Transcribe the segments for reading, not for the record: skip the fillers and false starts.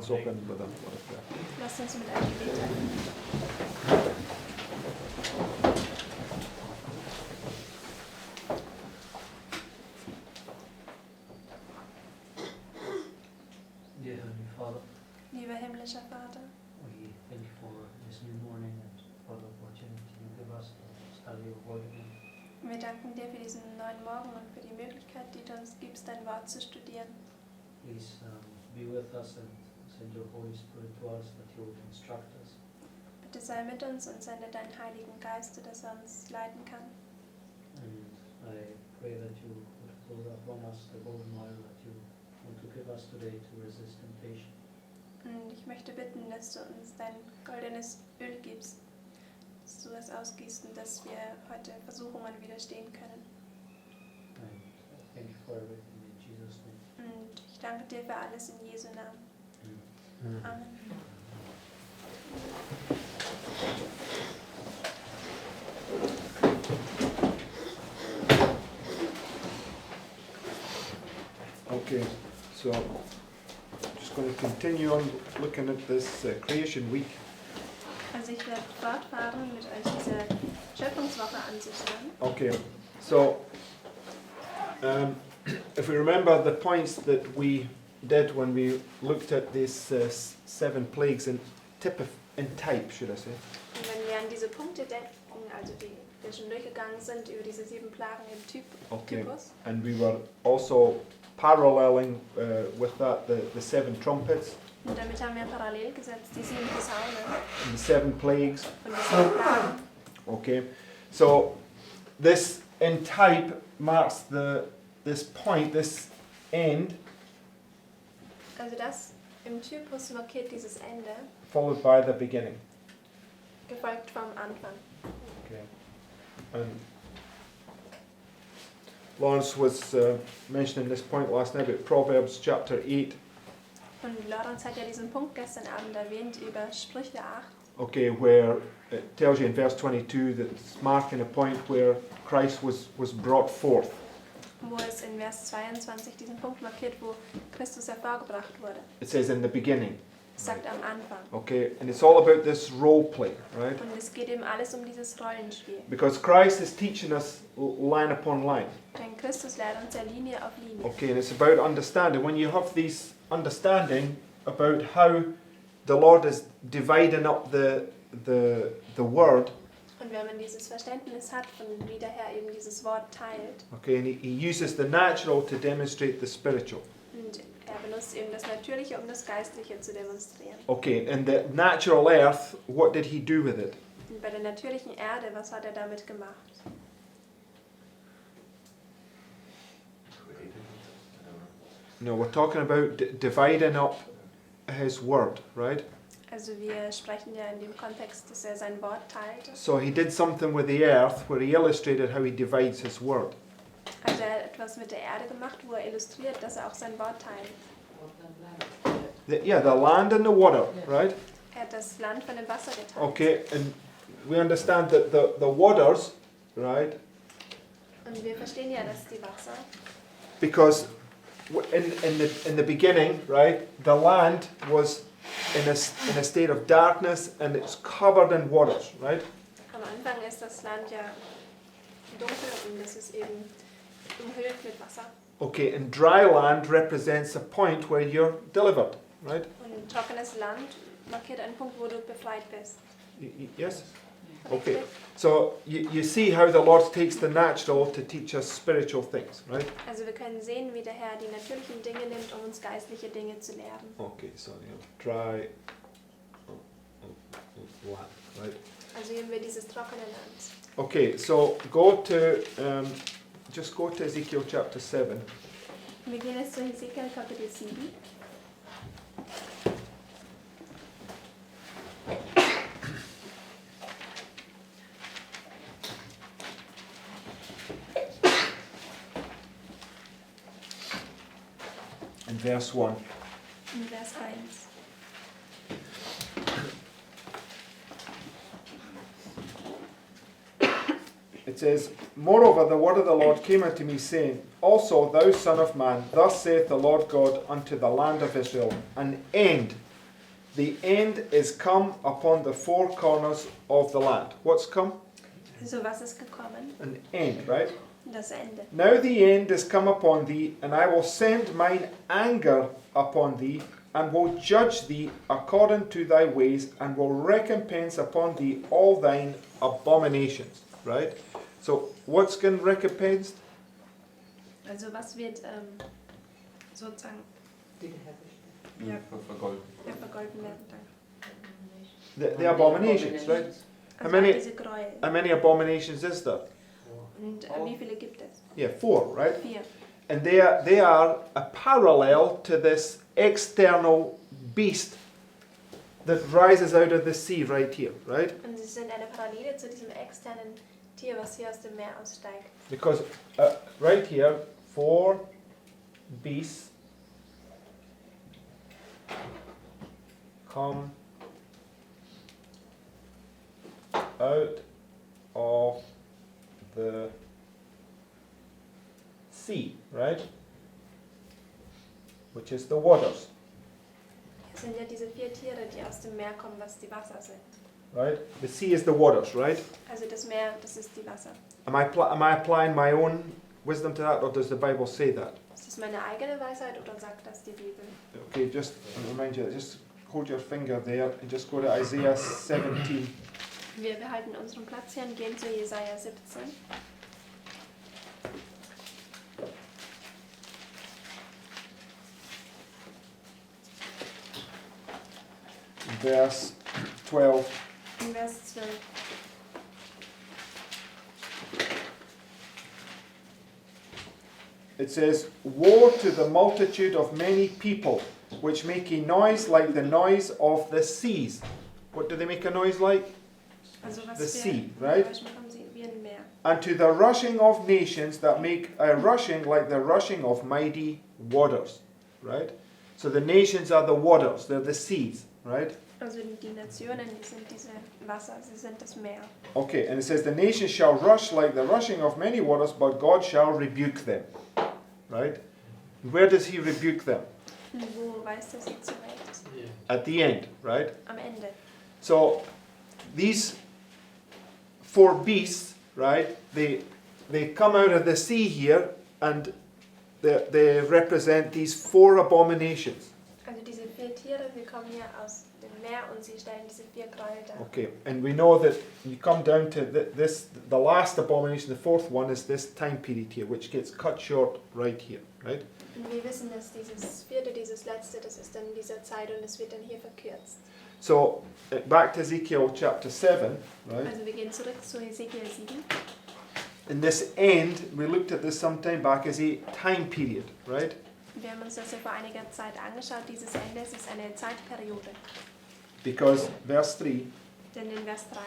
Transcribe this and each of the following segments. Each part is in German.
Let's open with a word of prayer. Lasst uns mit einem Gebet öffnen. Dear Heavenly Father, Lieber himmlischer Vater, we thank you for this new morning and for the opportunity you give us to study your word again. wir danken dir für diesen neuen Morgen und für die Möglichkeit, die du uns gibst, dein Wort zu studieren. Please be with us and send your Holy Spirit to us that you would instruct us. Bitte sei mit uns und sende deinen Heiligen Geist, dass er uns leiten kann. And I pray that you would pour upon us the golden oil that you want to give us today to resist temptation. Und ich möchte bitten, dass du uns dein goldenes Öl gibst, dass du es ausgießt und dass wir heute Versuchungen widerstehen können. And thank you for everything in Jesus' name. Und ich danke dir für alles in Jesu Namen. Amen. Okay, so just going to continue on looking at this Creation Week. Also ich werde fortfahren, mit euch diese Schöpfungswoche anzuschauen. Okay, so if we remember the points that we did when we looked at these 7 plagues in type, should I say? Und wenn wir an diese Punkte denken, also die wir schon durchgegangen sind, über diese 7 Plagen im Typus. And we were also paralleling with that the 7 trumpets Und damit haben wir parallel gesetzt die 7 Posaunen and the 7 plagues. und die 7 Plagen. Okay, so this in type marks this point, this end, Also das im Typus markiert dieses Ende, followed by the beginning. gefolgt vom Anfang. Okay, and Lawrence was mentioning this point last night about Proverbs chapter 8. Und Lorenz hat ja diesen Punkt gestern Abend erwähnt über Sprüche 8. Okay, where it tells you in verse 22 that it's marking a point where Christ was brought forth. Wo es in Vers 22 diesen Punkt markiert, wo Christus hervorgebracht wurde. It says in the beginning. Es sagt am Anfang. Okay, and it's all about this role play, right? Und es geht eben alles um dieses Rollenspiel. Because Christ is teaching us line upon line. Denn Christus lehrt uns ja Linie auf Linie. Okay, and it's about understanding. When you have these understanding about how the Lord is dividing up the word. Und wenn man dieses Verständnis hat, von wie der Herr eben dieses Wort teilt. Okay, and he uses the natural to demonstrate the spiritual. Und er benutzt eben das Natürliche, um das Geistliche zu demonstrieren. Okay, and the natural earth, what did he do with it? Und bei der natürlichen Erde, was hat er damit gemacht? No, we're talking about dividing up his word, right? Also wir sprechen ja in dem Kontext, dass er sein Wort teilte. So he did something with the earth where he illustrated how he divides his word. Also er hat etwas mit der Erde gemacht, wo er illustriert, dass er auch sein Wort teilt. The land and the water, right? Er hat das Land von dem Wasser geteilt. Okay, and we understand that the waters, right? Und wir verstehen ja, dass die Wasser, Because in the beginning, right, the land was in a state of darkness and it's covered in waters, right? am Anfang ist das Land ja dunkel und es ist eben umhüllt mit Wasser. Okay, and dry land represents a point where you're delivered, right? Und trockenes Land markiert einen Punkt, wo du befreit bist. Yes? Okay, so you see how the Lord takes the natural to teach us spiritual things, right? Also wir können sehen, wie der Herr die natürlichen Dinge nimmt, um uns geistliche Dinge zu lehren. Okay, so dry land, right? Also hier haben wir dieses trockene Land. Okay, so just go to Ezekiel chapter 7. Wir gehen jetzt zu Hesekiel Kapitel 7. In verse 1. In Vers 1. It says, Moreover, the word of the Lord came unto me, saying, Also, thou son of man, thus saith the Lord God unto the land of Israel, an end the end is come upon the four corners of the land. What's come? Also was ist gekommen? An end, right? Das Ende. Now the end is come upon thee, and I will send mine anger upon thee, and will judge thee according to thy ways, and will recompense upon thee all thine abominations. Right? So what's getting recompensed? Also was wird sozusagen ja, Vergolden. vergolten werden? Danke. The abominations, right? Also many- all diese Gräuel. How many abominations is there? Und wie viele gibt es? Yeah, 4, right? 4. And they are a parallel to this external beast that rises out of the sea right here, right? Und sie sind eine Parallele zu diesem externen Tier, was hier aus dem Meer aussteigt. Because right here, 4 beasts come out of the sea, right? Which is the waters, Es sind ja diese 4 Tiere, die aus dem Meer kommen, was die Wasser sind. right? The sea is the waters, right? Also das Meer, das ist die Wasser. Am I applying my own wisdom to that, or does the Bible say that? Ist das meine eigene Weisheit oder sagt das die Bibel? Okay, just remind you, just hold your finger there and just go to Isaiah 17. Wir behalten unseren Platz hier und gehen zu Jesaja 17. Verse 12. In Vers 12. It says, woe to the multitude of many people, which make a noise like the noise of the seas. What do they make a noise like? Also was The für sea, right? Geräusche machen sie wie ein Meer. And to the rushing of nations that make a rushing like the rushing of mighty waters. Right? So the nations are the waters, they're the seas, right? Also die Nationen, die sind diese Wasser, sie sind das Meer. Okay, and it says, the nations shall rush like the rushing of many waters, but God shall rebuke them. Right? Where does he rebuke them? Und wo weist er sie zurecht? Yeah. At the end, right? Am Ende. So these 4 beasts, right? They come out of the sea here, and they represent these 4 abominations. Also diese 4 Tiere, sie kommen hier aus dem Meer und sie stellen diese 4 Gräuel dar. Okay, and we know that you come down to the last abomination, the 4th one, is this time period here, which gets cut short right here, right? Und wir wissen, dass dieses 4., dieses letzte, das ist dann in dieser Zeit und es wird dann hier verkürzt. So back to Ezekiel chapter 7, right? Also wir gehen zurück zu Hesekiel 7. And this end, we looked at this some time back, is a time period, right? Wir haben uns das ja vor einiger Zeit angeschaut. Dieses Ende es ist eine Zeitperiode. Because, verse 3, Denn in Vers 3,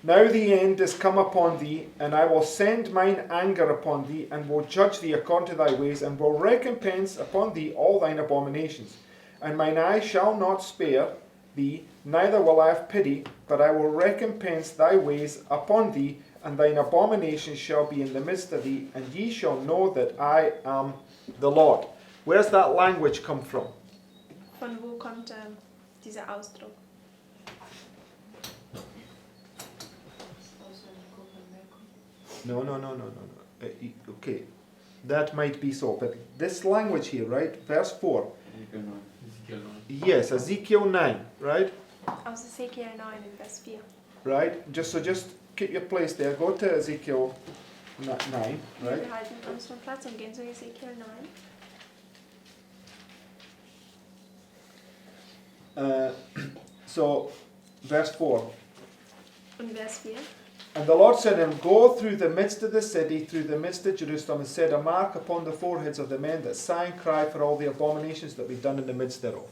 now the end is come upon thee, and I will send mine anger upon thee, and will judge thee according to thy ways, and will recompense upon thee all thine abominations. And mine eye shall not spare thee, neither will I have pity, but I will recompense thy ways upon thee, and thine abominations shall be in the midst of thee, and ye shall know that I am the Lord. Where's that language come from? von wo kommt dieser Ausdruck? No. Okay, that might be so, but this language here, right? Verse 4. Ezekiel 9. Yes, Ezekiel 9, right? Aus Hesekiel 9 in Vers 4. Right? Just keep your place there. Go to Ezekiel 9, Wir right? behalten unseren Platz und gehen zu Hesekiel 9. So, verse 4. Und Vers 4. And the Lord said to him, go through the midst of the city, through the midst of Jerusalem, and set a mark upon the foreheads of the men that sigh and cry for all the abominations that we've done in the midst thereof.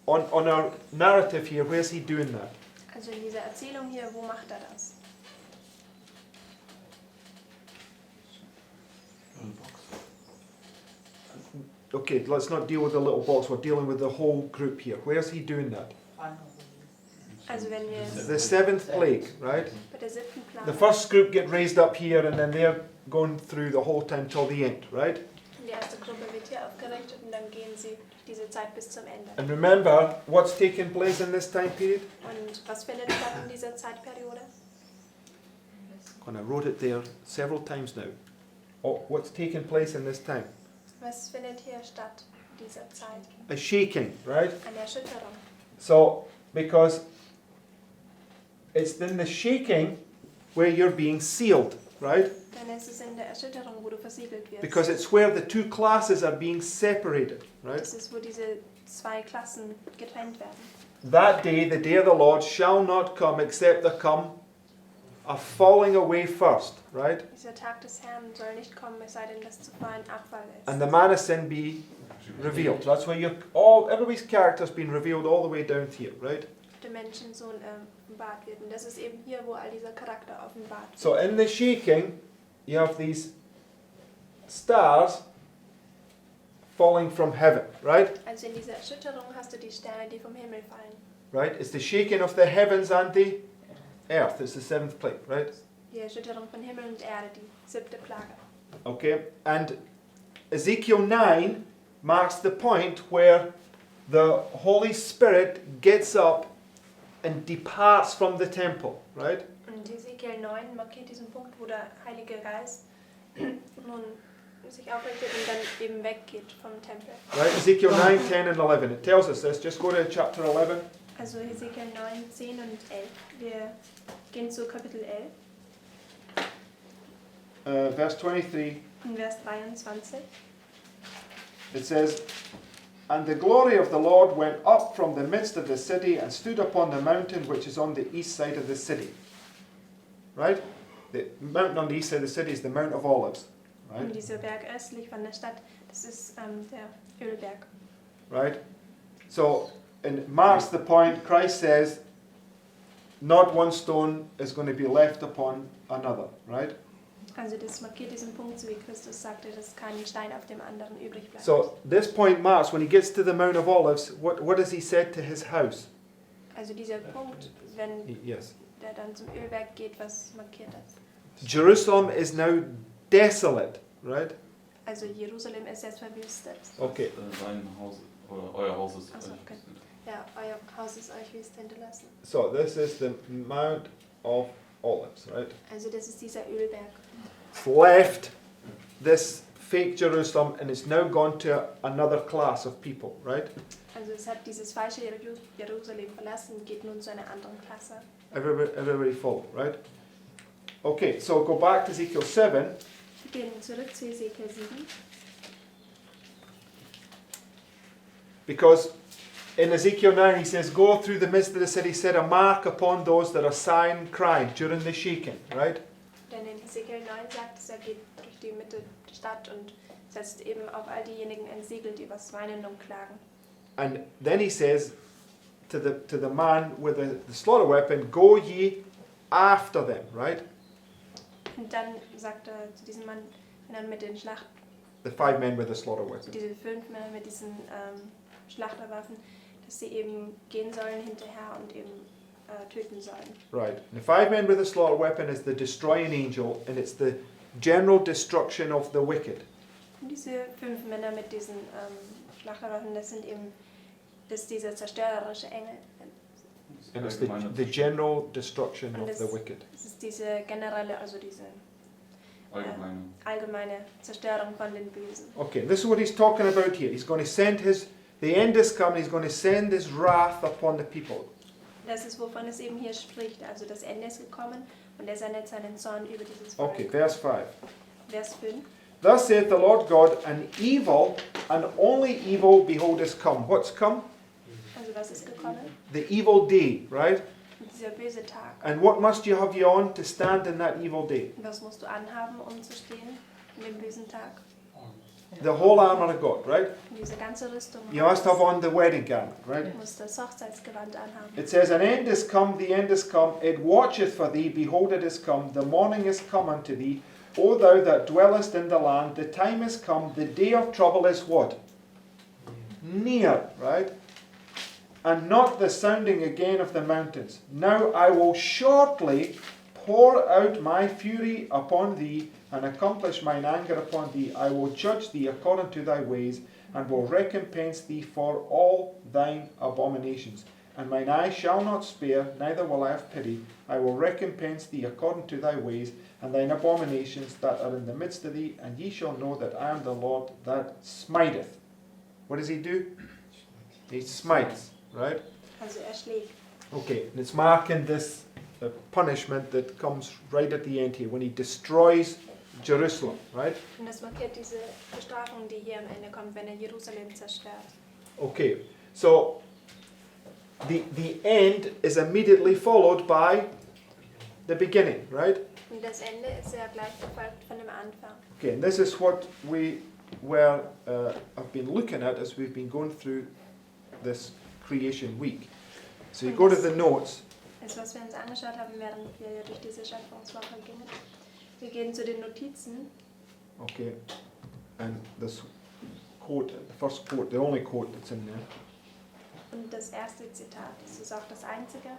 On our narrative here, where's he doing that? Also in dieser Erzählung hier, wo macht er das? Okay, let's not deal with the little box, we're dealing with the whole group here. Where's he doing that? Also wenn wir The 7th plague, right? bei der 7. Plage, The first group get raised up here, and then they're going through the whole time till the end, right? die erste Gruppe wird hier aufgerichtet und dann gehen sie diese Zeit bis zum Ende. And remember, what's taking place in this time period? Und was findet statt in dieser Zeitperiode? And I wrote it there several times now. Oh, what's taking place in this time? Was findet hier statt in dieser Zeit? A shaking, right? Eine Erschütterung. So, because it's in the shaking where you're being sealed, right? Denn es ist in der Erschütterung, wo du versiegelt wirst. Because it's where the two classes are being separated, right? Das ist, wo diese zwei Klassen getrennt werden. That day, the day of the Lord, shall not come except there come a falling away first, right? Dieser Tag des Herrn soll nicht kommen, es sei denn, dass zuvor ein Abfall ist. And the man of sin be revealed. That's where everybody's character's been revealed all the way down to here, right? Der Menschensohn offenbart wird. Und das ist eben hier, wo all dieser Charakter offenbart wird. So in the shaking, you have these stars falling from heaven, right? Also in dieser Erschütterung hast du die Sterne, die vom Himmel fallen. Right? It's the shaking of the heavens and the earth. It's the seventh plague, right? Die Erschütterung von Himmel und Erde, die 7. Plage. Okay. And Ezekiel 9 marks the point where the Holy Spirit gets up and departs from the temple, right? Und Ezekiel 9 markiert diesen Punkt, wo der Heilige Geist nun sich aufrichtet und dann eben weggeht vom Tempel. Right? Ezekiel 9, 10 and 11. It tells us this. Just go to chapter 11. Also Ezekiel 9, 10 und 11. Wir gehen zu Kapitel 11, Verse 23. in Vers 23. It says, And the glory of the Lord went up from the midst of the city and stood upon the mountain which is on the east side of the city. Right? The mountain on the east side of the city is the Mount of Olives. Und Right? dieser Berg östlich von der Stadt, das ist der Ölberg. Right? So, and marks the point, Christ says, not one stone is going to be left upon another. Right? Also das markiert diesen Punkt, so wie Christus sagte, dass kein Stein auf dem anderen übrig bleibt. So, this point marks, when he gets to the Mount of Olives, what has he said to his house? Also dieser Punkt, wenn Yes. der dann zum Ölberg geht, was markiert das? Jerusalem is now desolate. Right? Also Jerusalem ist jetzt verwüstet. Okay. Sein Haus oder euer Haus ist. Ach so, okay. Ja, euer Haus ist euch wüst hinterlassen. So this is the Mount of Olives, right? Also das ist dieser Ölberg. It's left this fake Jerusalem and it's now gone to another class of people, right? Also es hat dieses falsche Jerusalem verlassen und geht nun zu einer anderen Klasse. Everybody follow, right? Okay, so go back to Ezekiel 7. Wir gehen zurück zu Ezekiel 7. Because in Ezekiel 9 he says, Go through the midst of the city, set a mark upon those that are sighing, crying during the shaking, right? Denn in Ezekiel 9 sagt es, er geht durch die Mitte der Stadt und setzt eben auf all diejenigen ein Siegel, die was weinen und klagen. And then he says to the man with the slaughter weapon, Go ye after them, right? Und dann sagt er zu diesem Mann, Männern mit den The 5 men with the slaughter weapon. diese 5 Männer mit diesen Schlachterwaffen, dass sie eben gehen sollen hinterher und eben töten sollen. Right. The 5 men with the slaughter weapon is the destroying angel, and it's the general destruction of the wicked. Und diese 5 Männer mit diesen Schlachterwaffen, das sind eben dieser zerstörerische Engel. And it's the general destruction of the wicked. Das ist diese generelle, also diese allgemeine Zerstörung von den Bösen. Okay, this is what he's talking about here. He's going to send the end is coming, he's going to send his wrath upon the people. Das ist, wovon es eben hier spricht. Also das Ende ist gekommen und er sendet seinen Zorn über dieses Volk. Okay, verse 5. Vers 5. Thus saith the Lord God, an evil, and only evil, behold, is come. What's come? Also was ist gekommen? The evil day, right? Dieser böse Tag. And what must you have you on to stand in that evil day? Was musst du anhaben, um zu stehen in dem bösen Tag? The whole armor of God, right? Und diese ganze Rüstung. You must have on the wedding garment, right? Du musst das Hochzeitsgewand anhaben. It says, An end is come, the end is come, it watcheth for thee, behold it is come, the morning is come unto thee, O thou that dwellest in the land, the time is come, the day of trouble is what? Near, right? And not the sounding again of the mountains. Now I will shortly pour out my fury upon thee, and accomplish mine anger upon thee. I will judge thee according to thy ways, and will recompense thee for all thine abominations. And mine eye shall not spare, neither will I have pity. I will recompense thee according to thy ways, and thine abominations that are in the midst of thee, and ye shall know that I am the Lord that smiteth. What does he do? He smites, right? Also er schlägt. Okay, and it's marking this punishment that comes right at the end here, when he destroys Jerusalem, right? Und das markiert diese Bestrafung, die hier am Ende kommt, wenn er Jerusalem zerstört. Okay, so the end is immediately followed by the beginning, right? Und das Ende ist ja gleich gefolgt von dem Anfang. Okay, and this is what we have been looking at as we've been going through this creation week. So you go to the notes. Das, was wir uns angeschaut haben, während wir durch diese Schöpfungswoche gingen. Wir gehen zu den Notizen. Okay, and this quote, the first quote, the only quote that's in there. Und das erste Zitat, das ist auch das einzige.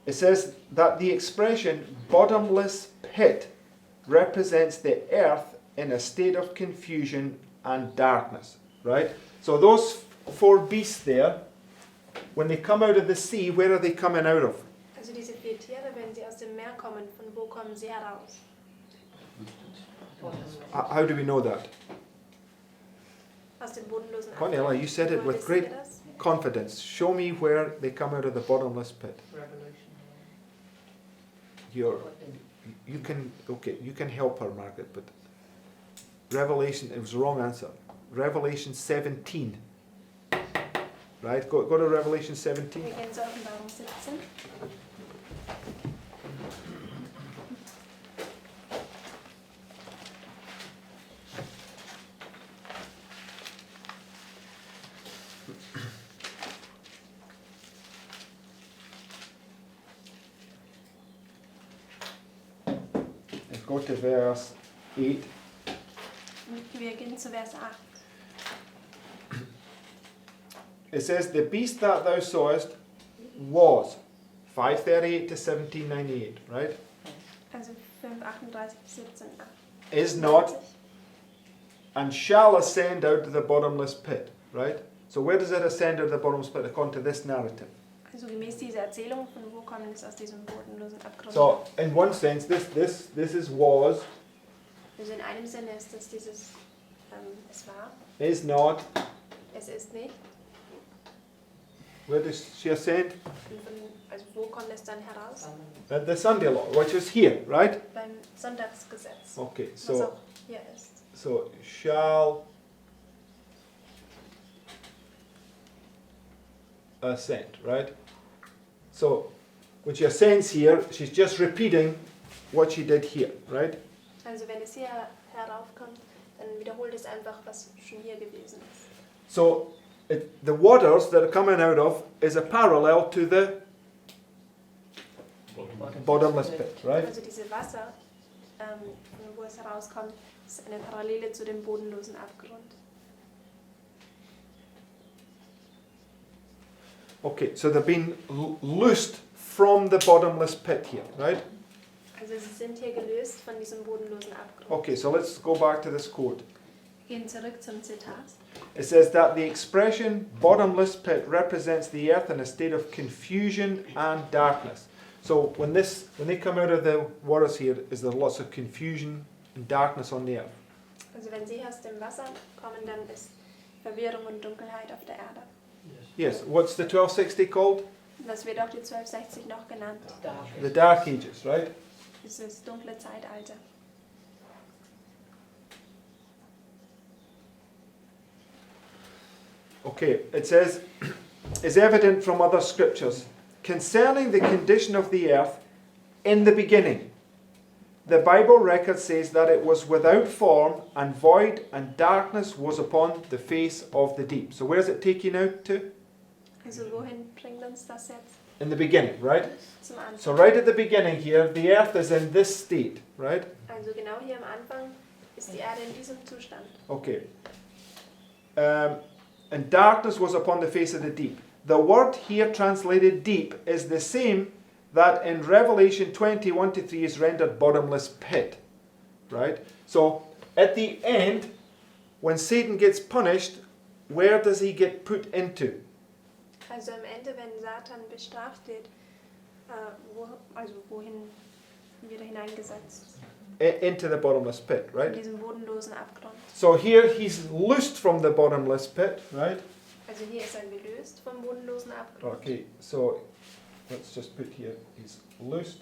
It says that the expression bottomless pit represents the earth in a state of confusion and darkness, right? So those four beasts there, when they come out of the sea, where are they coming out of? Also diese 4 Tiere, wenn sie aus dem Meer kommen, von wo kommen sie heraus? How do we know that? Aus dem bodenlosen Cornelia, you said it Woher with wissen great wir das? confidence. Show me where they come out of the bottomless pit. You can help her, Margaret, but Revelation, it was the wrong answer. Revelation 17. Right? Go to Revelation 17. Wir gehen zur Offenbarung 17. And go to verse 8. Und wir gehen zu Vers 8. It says, the beast that thou sawest was 538 to 1798, right? Also 5:38 bis 17:8. Is not and shall ascend out of the bottomless pit, right? So where does it ascend out of the bottomless pit according to this narrative? Also gemäß dieser Erzählung, von wo kommt es aus diesem bodenlosen Abgrund? So in one sense, this is was, Also in einem Sinne ist das dieses, es war, is not. es ist nicht. Where does she ascend? Und also wo kommt es dann heraus? At the Sunday law, which is here, right? Beim Sonntagsgesetz, Okay, was so auch hier ist. shall ascend, right? So when she ascends here, she's just repeating what she did here, right? Also wenn es hier heraufkommt, dann wiederholt es einfach, was schon hier gewesen ist. So the waters that are coming out of is a parallel to the bottomless pit, right? Also diese Wasser, von wo es herauskommt, ist eine Parallele zu dem bodenlosen Abgrund. Okay, so they've been loosed from the bottomless pit here, right? Also sie sind hier gelöst von diesem bodenlosen Abgrund. Okay, so let's go back to this quote. Wir gehen zurück zum Zitat. It says that the expression bottomless pit represents the earth in a state of confusion and darkness. So when they come out of the waters here, is there lots of confusion and darkness on the earth? Also wenn sie aus dem Wasser kommen, dann ist Verwirrung und Dunkelheit auf der Erde. Yes. What's the 1260 called? Das wird auch die 1260 noch genannt. The Dark Ages, right? Dieses dunkle Zeitalter. Okay, it says, is evident from other scriptures concerning the condition of the earth in the beginning. The Bible record says that it was without form and void, and darkness was upon the face of the deep. So where is it taking out to? Also wohin bringt uns das jetzt? In the beginning, right? Zum Anfang. So right at the beginning here, the earth is in this state, right? Also genau hier am Anfang ist die Erde in diesem Zustand. Okay. And darkness was upon the face of the deep. The word here translated deep is the same that in Revelation 20:1-3 is rendered bottomless pit. Right? So at the end, when Satan gets punished, where does he get put into? Also am Ende, wenn Satan bestraft wird, wohin wird er hineingesetzt? Into the bottomless pit, In right? diesem bodenlosen Abgrund. So here he's loosed from the bottomless pit, right? Also hier ist er gelöst vom bodenlosen Abgrund. Okay, so let's just put here, he's loosed.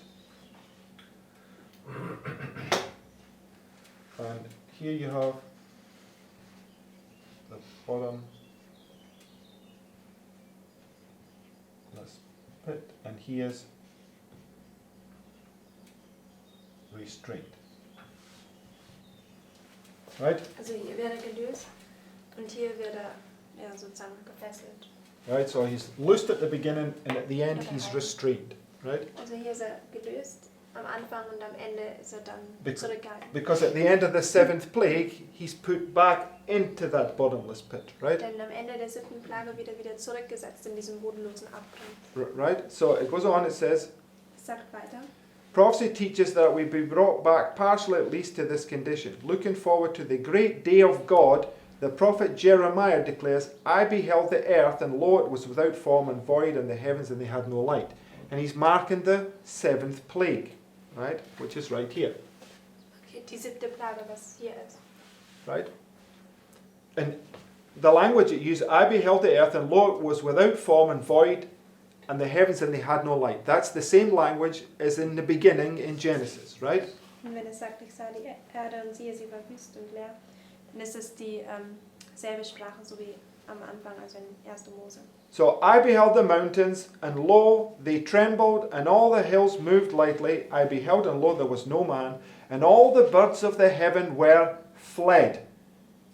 And here you have the bottomless pit, and he is restrained. Right? Also hier wird er gelöst und hier wird er sozusagen gefesselt. Right, so he's loosed at the beginning, and at the end he's restrained. Right? Also hier ist er gelöst am Anfang und am Ende ist er dann zurückgehalten. Because at the end of the seventh plague, he's put back into that bottomless pit, right? Denn am Ende der 7. Plage wird er wieder zurückgesetzt in diesem bodenlosen Abgrund. Right? So it goes on, it says, Es sagt weiter. prophecy teaches that we be brought back, partially at least, to this condition. Looking forward to the great day of God, the prophet Jeremiah declares, I beheld the earth, and lo, it was without form and void, and the heavens, and they had no light. And he's marking the 7th plague, right? Which is right here, Okay, die 7. Plage, was hier ist. right? And the language it used, I beheld the earth, and lo, it was without form and void, and the heavens, and they had no light. That's the same language as in the beginning in Genesis, right? Und wenn es sagt, ich sah die Erde und siehe, sie war wüst und leer, dann ist es die selbe Sprache, so wie am Anfang, also in 1. Mose. So I beheld the mountains, and lo, they trembled, and all the hills moved lightly. I beheld, and lo, there was no man, and all the birds of the heaven were fled.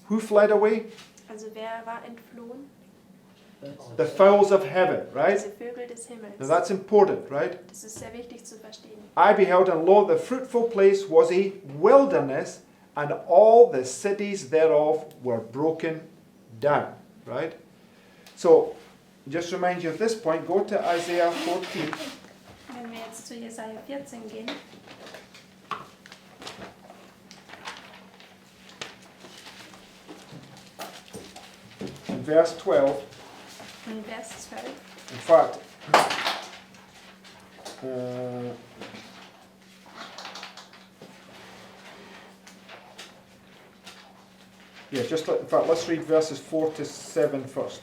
Who fled away? Also wer war entflohen? The fowls of heaven, right? Diese Vögel des Himmels. Now that's important, right? Das ist sehr wichtig zu verstehen. I beheld, and lo, the fruitful place was a wilderness, and all the cities thereof were broken down, right? So, just remind you of this point, go to Isaiah 14. Wenn wir jetzt zu Jesaja 14 gehen, In verse 12, in Vers 12, in fact, let's read verses 4 to 7 first.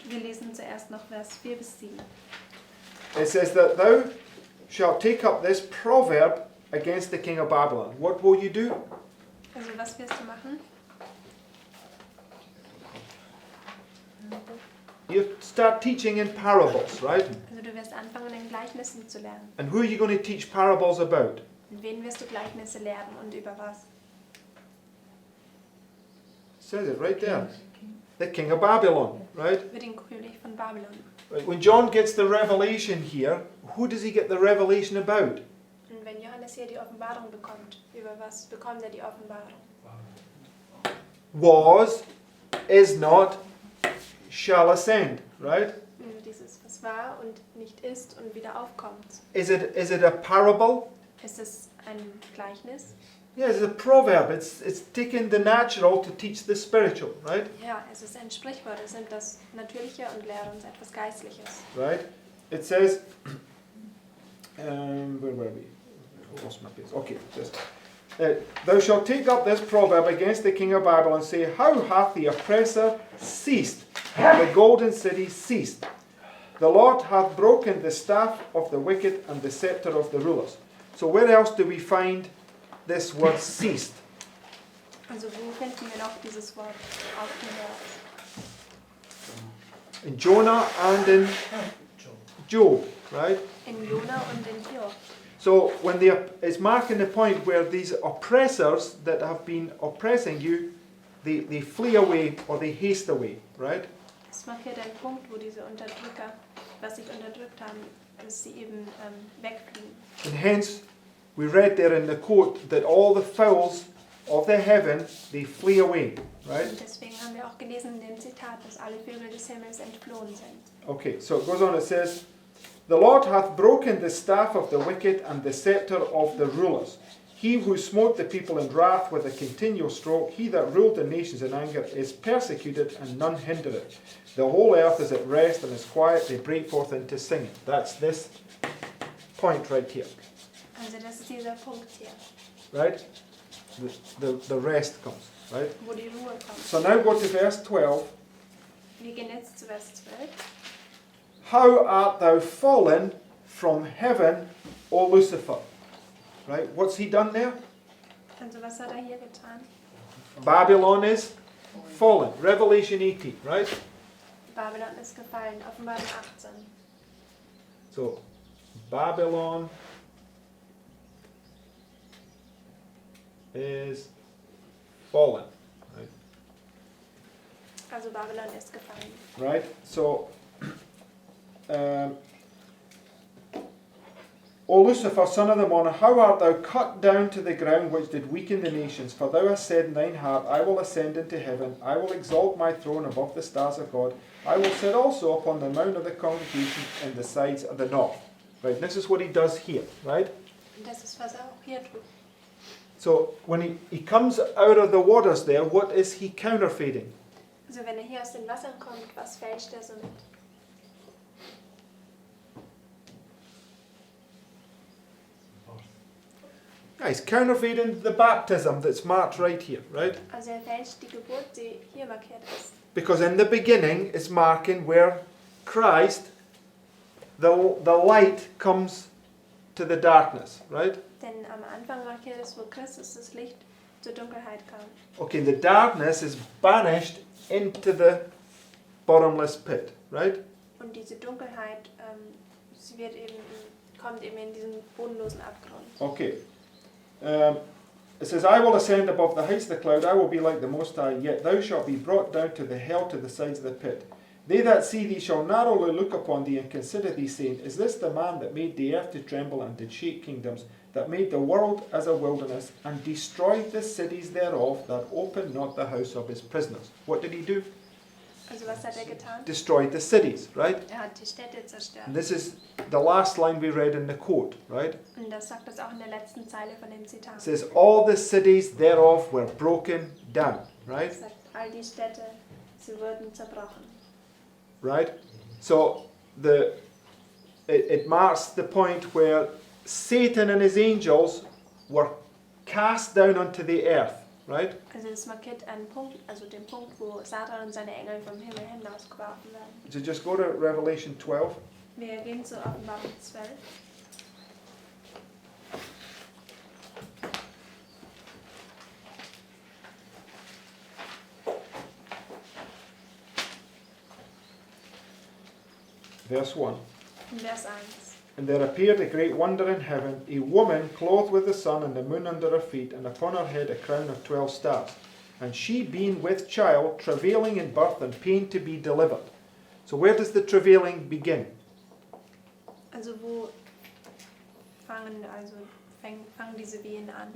wir lesen zuerst noch Vers 4 bis 7. It says that thou shalt take up this proverb against the king of Babylon. What will you do? Also was wirst du machen? You start teaching in parables, right? Also du wirst anfangen, in Gleichnissen zu lernen. And who are you going to teach parables about? Und wen wirst du Gleichnisse lernen und über was? It says it right there. The king of Babylon, right? Über den König von Babylon. When John gets the revelation here, who does he get the revelation about? Und wenn Johannes hier die Offenbarung bekommt, über was bekommt er die Offenbarung? Was, is not, shall ascend, right? Über dieses, was war und nicht ist und wieder aufkommt. Is it a parable? Ist es ein Gleichnis? Yeah, it's a proverb. It's taking the natural to teach the spiritual, right? Ja, es ist ein Sprichwort. Es nimmt das Natürliche und lehrt uns etwas Geistliches. Right? It says, where were we? I lost my place. Okay, just. Thou shalt take up this proverb against the king of Babylon, and say, how hath the oppressor ceased? The golden city ceased. The Lord hath broken the staff of the wicked and the scepter of the rulers. So where else do we find this word ceased? Also wo finden wir noch dieses Wort aufgehört? In Jonah and in Job, right? In Jona und in Hiob. So when it's marking the point where these oppressors that have been oppressing you, they flee away or they haste away, right? Es markiert einen Punkt, wo diese Unterdrücker, was sich unterdrückt haben, dass sie eben wegfliehen. And hence, we read there in the quote that all the fowls of the heaven, they flee away, right? Und deswegen haben wir auch gelesen in dem Zitat, dass alle Vögel des Himmels entflohen sind. Okay, so it goes on, it says, the Lord hath broken the staff of the wicked and the scepter of the rulers. He who smote the people in wrath with a continual stroke, he that ruled the nations in anger, is persecuted, and none hinder it. The whole earth is at rest and is quiet, they break forth into singing. That's this point right here. Also das ist dieser Punkt hier, Right? The rest comes. Right? wo die Ruhe kommt. So now go to verse 12. Wir gehen jetzt zu Vers 12. How art thou fallen from heaven, O Lucifer? Right? What's he done there? Also was hat hier getan? Babylon is fallen. Revelation 18, right? Babylon ist gefallen, Offenbarung 18. So, Babylon is fallen. Right? Also Babylon ist gefallen. Right? So, O Lucifer, son of the morning, how art thou cut down to the ground which did weaken the nations? For thou hast said in thine heart, I will ascend into heaven, I will exalt my throne above the stars of God, I will sit also upon the mount of the congregation in the sides of the north. Right, this is what he does here, right? Und das ist, was auch hier tut. So when he comes out of the waters there, what is he counterfeiting? Also wenn hier aus den Wassern kommt, was fälscht somit? Yeah, he's counterfeiting the baptism that's marked right here, right? Also fälscht die Geburt, die hier markiert ist. Because in the beginning it's marking where Christ, the light comes to the darkness, right? Denn am Anfang markiert es, wo Christus das Licht zur Dunkelheit kam. Okay, the darkness is banished into the bottomless pit, right? Und diese Dunkelheit, sie wird eben, kommt eben in diesen bodenlosen Abgrund. Okay. It says, I will ascend above the heights of the cloud, I will be like the Most High, yet thou shalt be brought down to the hell, to the sides of the pit. They that see thee shall narrowly look upon thee and consider thee, saying, Is this the man that made the earth to tremble and did shake kingdoms, that made the world as a wilderness, and destroyed the cities thereof, that opened not the house of his prisoners? What did he do? Also was hat getan? Destroyed the cities, right? Hat die Städte zerstört. And this is the last line we read in the quote, right? Und das sagt es auch in der letzten Zeile von dem Zitat. It says, All the cities thereof were broken down, right? Es sagt, all die Städte, sie wurden zerbrochen. Right? So it marks the point where Satan and his angels were cast down onto the earth, right? Also es markiert einen Punkt, also den Punkt, wo Satan und seine Engel vom Himmel hinausgeworfen werden. So just go to Revelation 12. Wir gehen zu Offenbarung 12. Verse 1. In Vers 1. And there appeared a great wonder in heaven, a woman clothed with the sun and the moon under her feet, and upon her head a crown of 12 stars. And she being with child, travailing in birth and pain to be delivered. So where does the travailing begin? Also wo fangen diese Wehen an?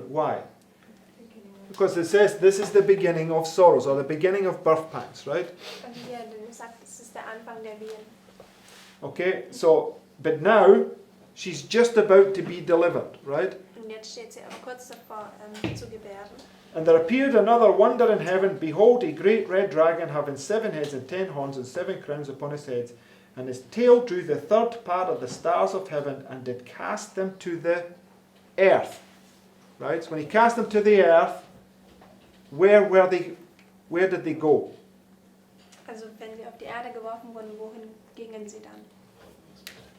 Why? Because it says this is the beginning of sorrows, or the beginning of birth pangs, right? Und hier sagt, es ist der Anfang der Wehen. Okay, so, but now, she's just about to be delivered, right? Und jetzt steht sie aber kurz davor, zu gebären. And there appeared another wonder in heaven, behold, a great red dragon, having 7 heads and 10 horns, and 7 crowns upon his heads, and his tail drew the third part of the stars of heaven, and did cast them to the earth. Right? So when he cast them to the earth, where did they go? Also wenn sie auf die Erde geworfen wurden, wohin gingen sie dann?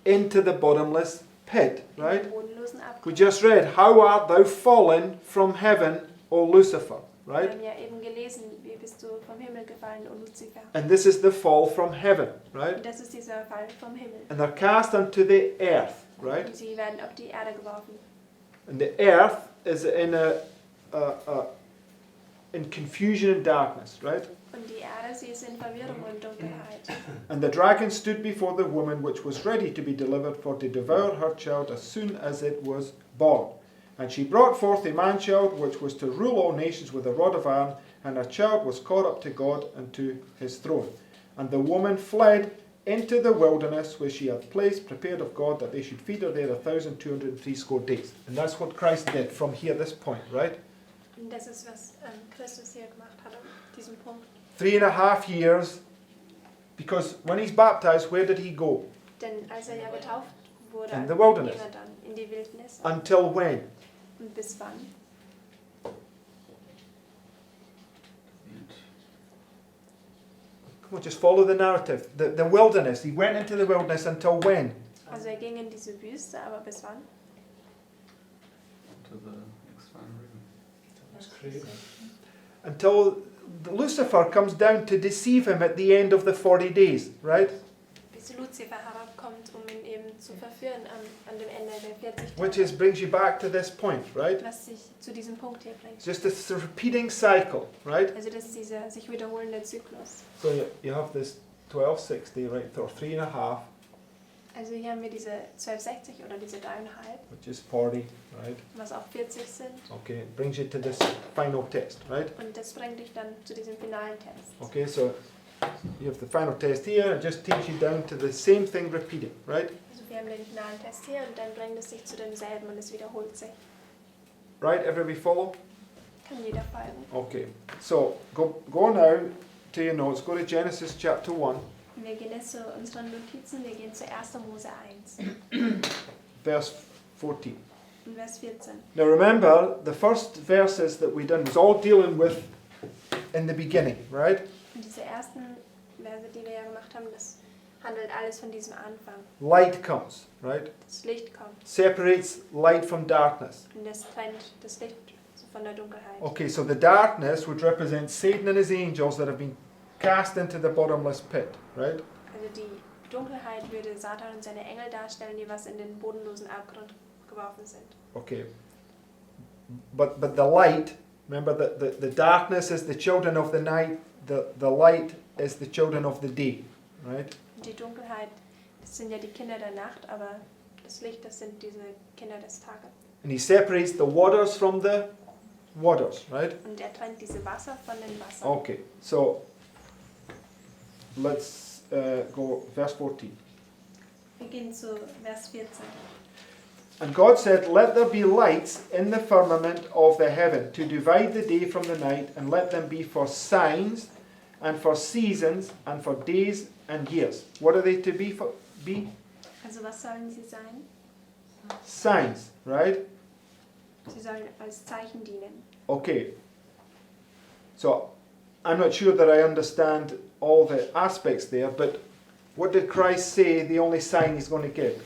Into the bottomless pit, In right? den bodenlosen Abgrund. We just read, How art thou fallen from heaven, O Lucifer, Wir right? haben ja eben gelesen, wie bist du vom Himmel gefallen, O Luzifer. And this is the fall from heaven, right? Und das ist dieser Fall vom Himmel. And they're cast unto the earth, right? Und sie werden auf die Erde geworfen. And the earth is in confusion and darkness, right? Und die Erde, sie ist in Verwirrung und Dunkelheit. And the dragon stood before the woman which was ready to be delivered for to devour her child as soon as it was born. And she brought forth a man-child which was to rule all nations with a rod of iron, and her child was caught up to God and to his throne. And the woman fled into the wilderness which he hath placed, prepared of God, that they should feed her there 1,260 days. And that's what Christ did from here, this point, right? Und das ist, was Christus hier gemacht hat an diesem Punkt. 3.5 years, because when he's baptized, where did he go? Denn als ja getauft wurde, In the wilderness. ging dann in die Wildnis. Until when? Und bis wann? Come on, just follow the narrative. The wilderness. He went into the wilderness until when? Also ging in diese Wüste, aber bis wann? To the next final river. Das Krieg. Until Lucifer comes down to deceive him at the end of the 40 days, right? Bis Luzifer herabkommt, ihn eben zu verführen an dem Ende der 40 Which Tage. brings you back to this point, right? Was sich zu diesem Punkt hier bringt. It's just a repeating cycle, right? Also das ist dieser sich wiederholende Zyklus. So you have this 1260, right? Or 3.5, Also hier haben wir diese 1260 oder diese 3,5, which is 40, right? was auch 40 sind. Okay, it brings you to this final test, right? Und das bringt dich dann zu diesem finalen Test. Okay, so you have the final test here, and it just takes you down to the same thing repeating, right? Also wir haben den finalen Test hier und dann bringt es sich zu demselben und es wiederholt sich. Right, everybody follow? Kann jeder folgen. Okay, so go now to your notes, go to Genesis chapter 1, Wir gehen jetzt zu unseren Notizen, wir gehen zu 1. Mose 1 verse 14. und Vers 14. Now remember, the first verses that we done was all dealing with in the beginning, right? Und diese ersten Verse, die wir ja gemacht haben, das handelt alles von diesem Anfang. Light comes, right? Das Licht kommt Separates light from darkness. und das trennt das Licht von der Dunkelheit. Okay, so the darkness would represent Satan and his angels that have been cast into the bottomless pit, right? Also die Dunkelheit würde Satan und seine Engel darstellen, die was in den bodenlosen Abgrund geworfen sind. Okay. But the light, remember the darkness is the children of the night, the light is the children of the day, right? Und die Dunkelheit, das sind ja die Kinder der Nacht, aber das Licht, das sind diese Kinder des Tages. And he separates the waters from the waters, right? Und er trennt diese Wasser von den Wassern. Okay, so let's go verse 14. Wir gehen zu Vers 14. And God said, let there be lights in the firmament of the heaven to divide the day from the night, and let them be for signs and for seasons and for days and years. What are they to be? Also was sollen sie sein? Signs, right? Sie sollen als Zeichen dienen. Okay. So I'm not sure that I understand all the aspects there, but what did Christ say the only sign he's going to give?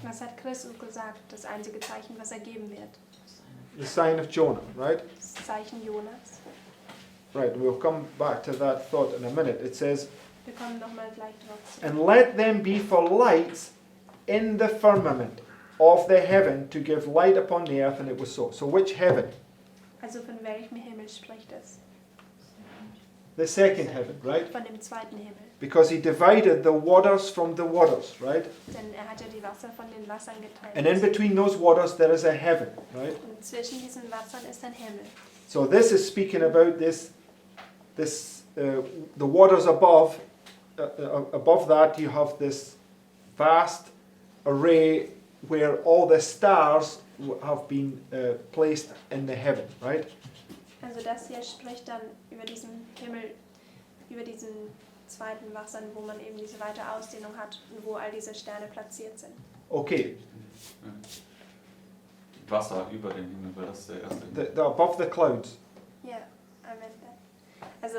Was hat Christus gesagt? Das einzige Zeichen, was er geben wird. The sign of Jonah, right? Das Zeichen Jonas. Right, and we'll come back to that thought in a minute. It says, Wir kommen nochmal gleich drauf zu. and let them be for lights in the firmament of the heaven to give light upon the earth, and it was so. So which heaven? Also von welchem Himmel spricht es? The second heaven, right? Von dem zweiten Himmel. Because he divided the waters from the waters, right? Denn er hat ja die Wasser von den Wassern getrennt. And in between those waters there is a heaven, right? Und zwischen diesen Wassern ist ein Himmel. So this is speaking about the waters above. Above that you have this vast array where all the stars have been placed in the heaven, right? Also das hier spricht dann über diesen Himmel, über diesen zweiten Wassern, wo man eben diese weite Ausdehnung hat und wo all diese Sterne platziert sind. Okay, Wasser über dem Himmel, weil das ist der erste Himmel. the above the clouds. Ja, I meant that. Also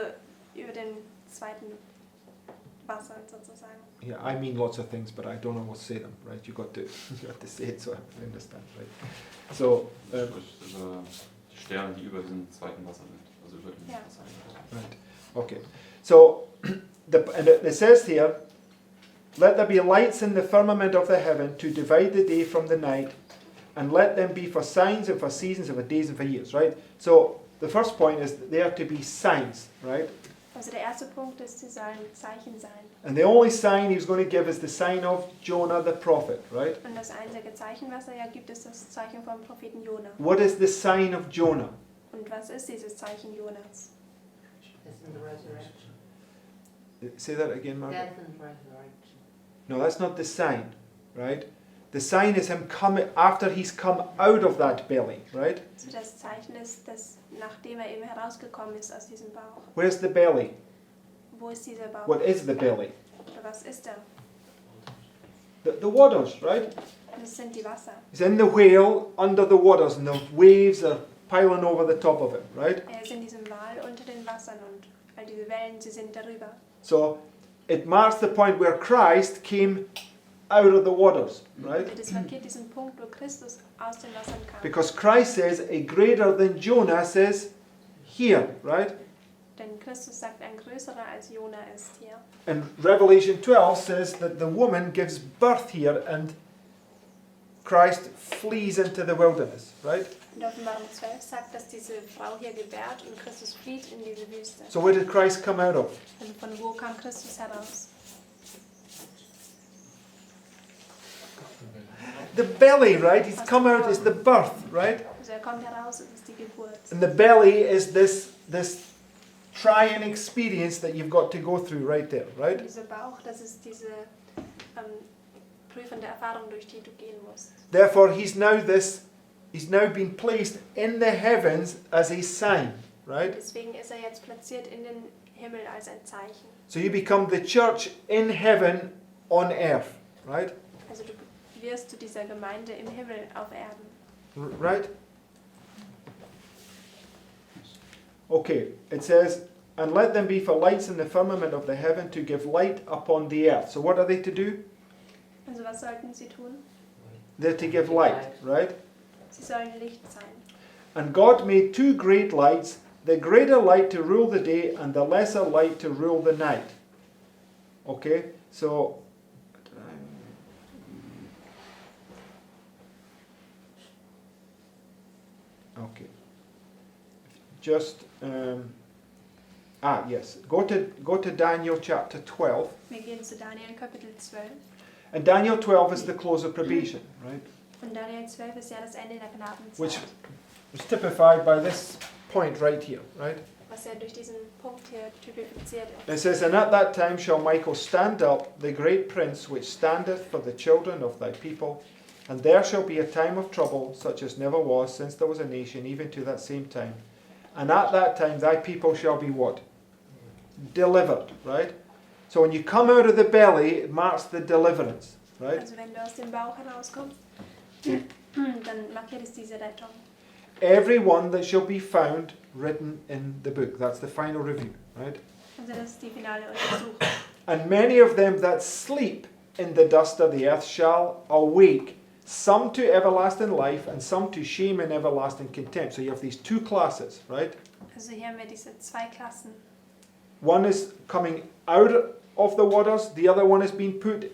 über den zweiten Wassern sozusagen. Yeah, I mean lots of things, but I don't always say them, right? You got to say it so I understand, right? So, Sprich, die Sterne, die über diesem zweiten Wasser sind. Also über dem Ja. Wasser. right, okay. So, and it says here, let there be lights in the firmament of the heaven to divide the day from the night, and let them be for signs and for seasons and for days and for years, right? So, the first point is that they are to be signs, right? Also der erste Punkt ist, sie sollen Zeichen sein. And the only sign he's going to give is the sign of Jonah the prophet, right? Und das einzige Zeichen, was er ja gibt, ist das Zeichen vom Propheten Jona. What is the sign of Jonah? Und was ist dieses Zeichen Jonas? Say that again, Margaret. Death and resurrection. No, that's not the sign, right? The sign is him coming after he's come out of that belly, right? Also das Zeichen ist, dass nachdem eben herausgekommen ist aus diesem Bauch. Where's the belly? Wo ist dieser Bauch? What is the belly? Oder was ist er? The waters, right? Das sind die Wasser. He's in the whale under the waters and the waves are piling over the top of him, right? Er ist in diesem Wal unter den Wassern und all diese Wellen, sie sind darüber. So it marks the point where Christ came out of the waters, right? Das markiert diesen Punkt, wo Christus aus den Wassern kam. Because Christ says a greater than Jonah says here, right? Denn Christus sagt, ein größerer als Jona ist hier. And Revelation 12 says that the woman gives birth here and Christ flees into the wilderness, right? Und Offenbarung 12 sagt, dass diese Frau hier gebärt und Christus flieht in diese Wüste. So where did Christ come out of? Also von wo kam Christus heraus? The belly, right? He's come out is the birth, right? Also er kommt heraus, es ist die Geburt. And the belly is this trying experience that you've got to go through right there, right? Und dieser Bauch, das ist diese prüfende Erfahrung, durch die du gehen musst. Therefore, he's now been placed in the heavens as a sign, right? Deswegen ist er jetzt platziert in den Himmel als ein Zeichen. So you become the church in heaven on earth, right? Also du wirst zu dieser Gemeinde im Himmel auf Erden. Right? Okay, it says, and let them be for lights in the firmament of the heaven to give light upon the earth. So what are they to do? Also was sollten sie tun? They're to give light, right? Sie sollen Licht sein. And God made two great lights, the greater light to rule the day and the lesser light to rule the night. Okay, so okay. Just yes. Go to Daniel chapter 12. Wir gehen zu Daniel Kapitel 12. And Daniel 12 is the close of probation, right? Und Daniel 12 ist ja das Ende der Gnadenzeit. Which is typified by this point right here, right? Was ja durch diesen Punkt hier typifiziert ist. It says, and at that time shall Michael stand up, the great prince, which standeth for the children of thy people. And there shall be a time of trouble, such as never was, since there was a nation, even to that same time. And at that time thy people shall be what? Delivered, right? So when you come out of the belly, it marks the deliverance, right? Also wenn du aus dem Bauch herauskommst, dann markiert es diese Rettung. Every one that shall be found written in the book. That's the final review, right? Also das ist die finale Untersuchung. And many of them that sleep in the dust of the earth shall awake, some to everlasting life and some to shame and everlasting contempt. So you have these two classes, right? Also hier haben wir diese zwei Klassen. One is coming out of the waters, the other one is being put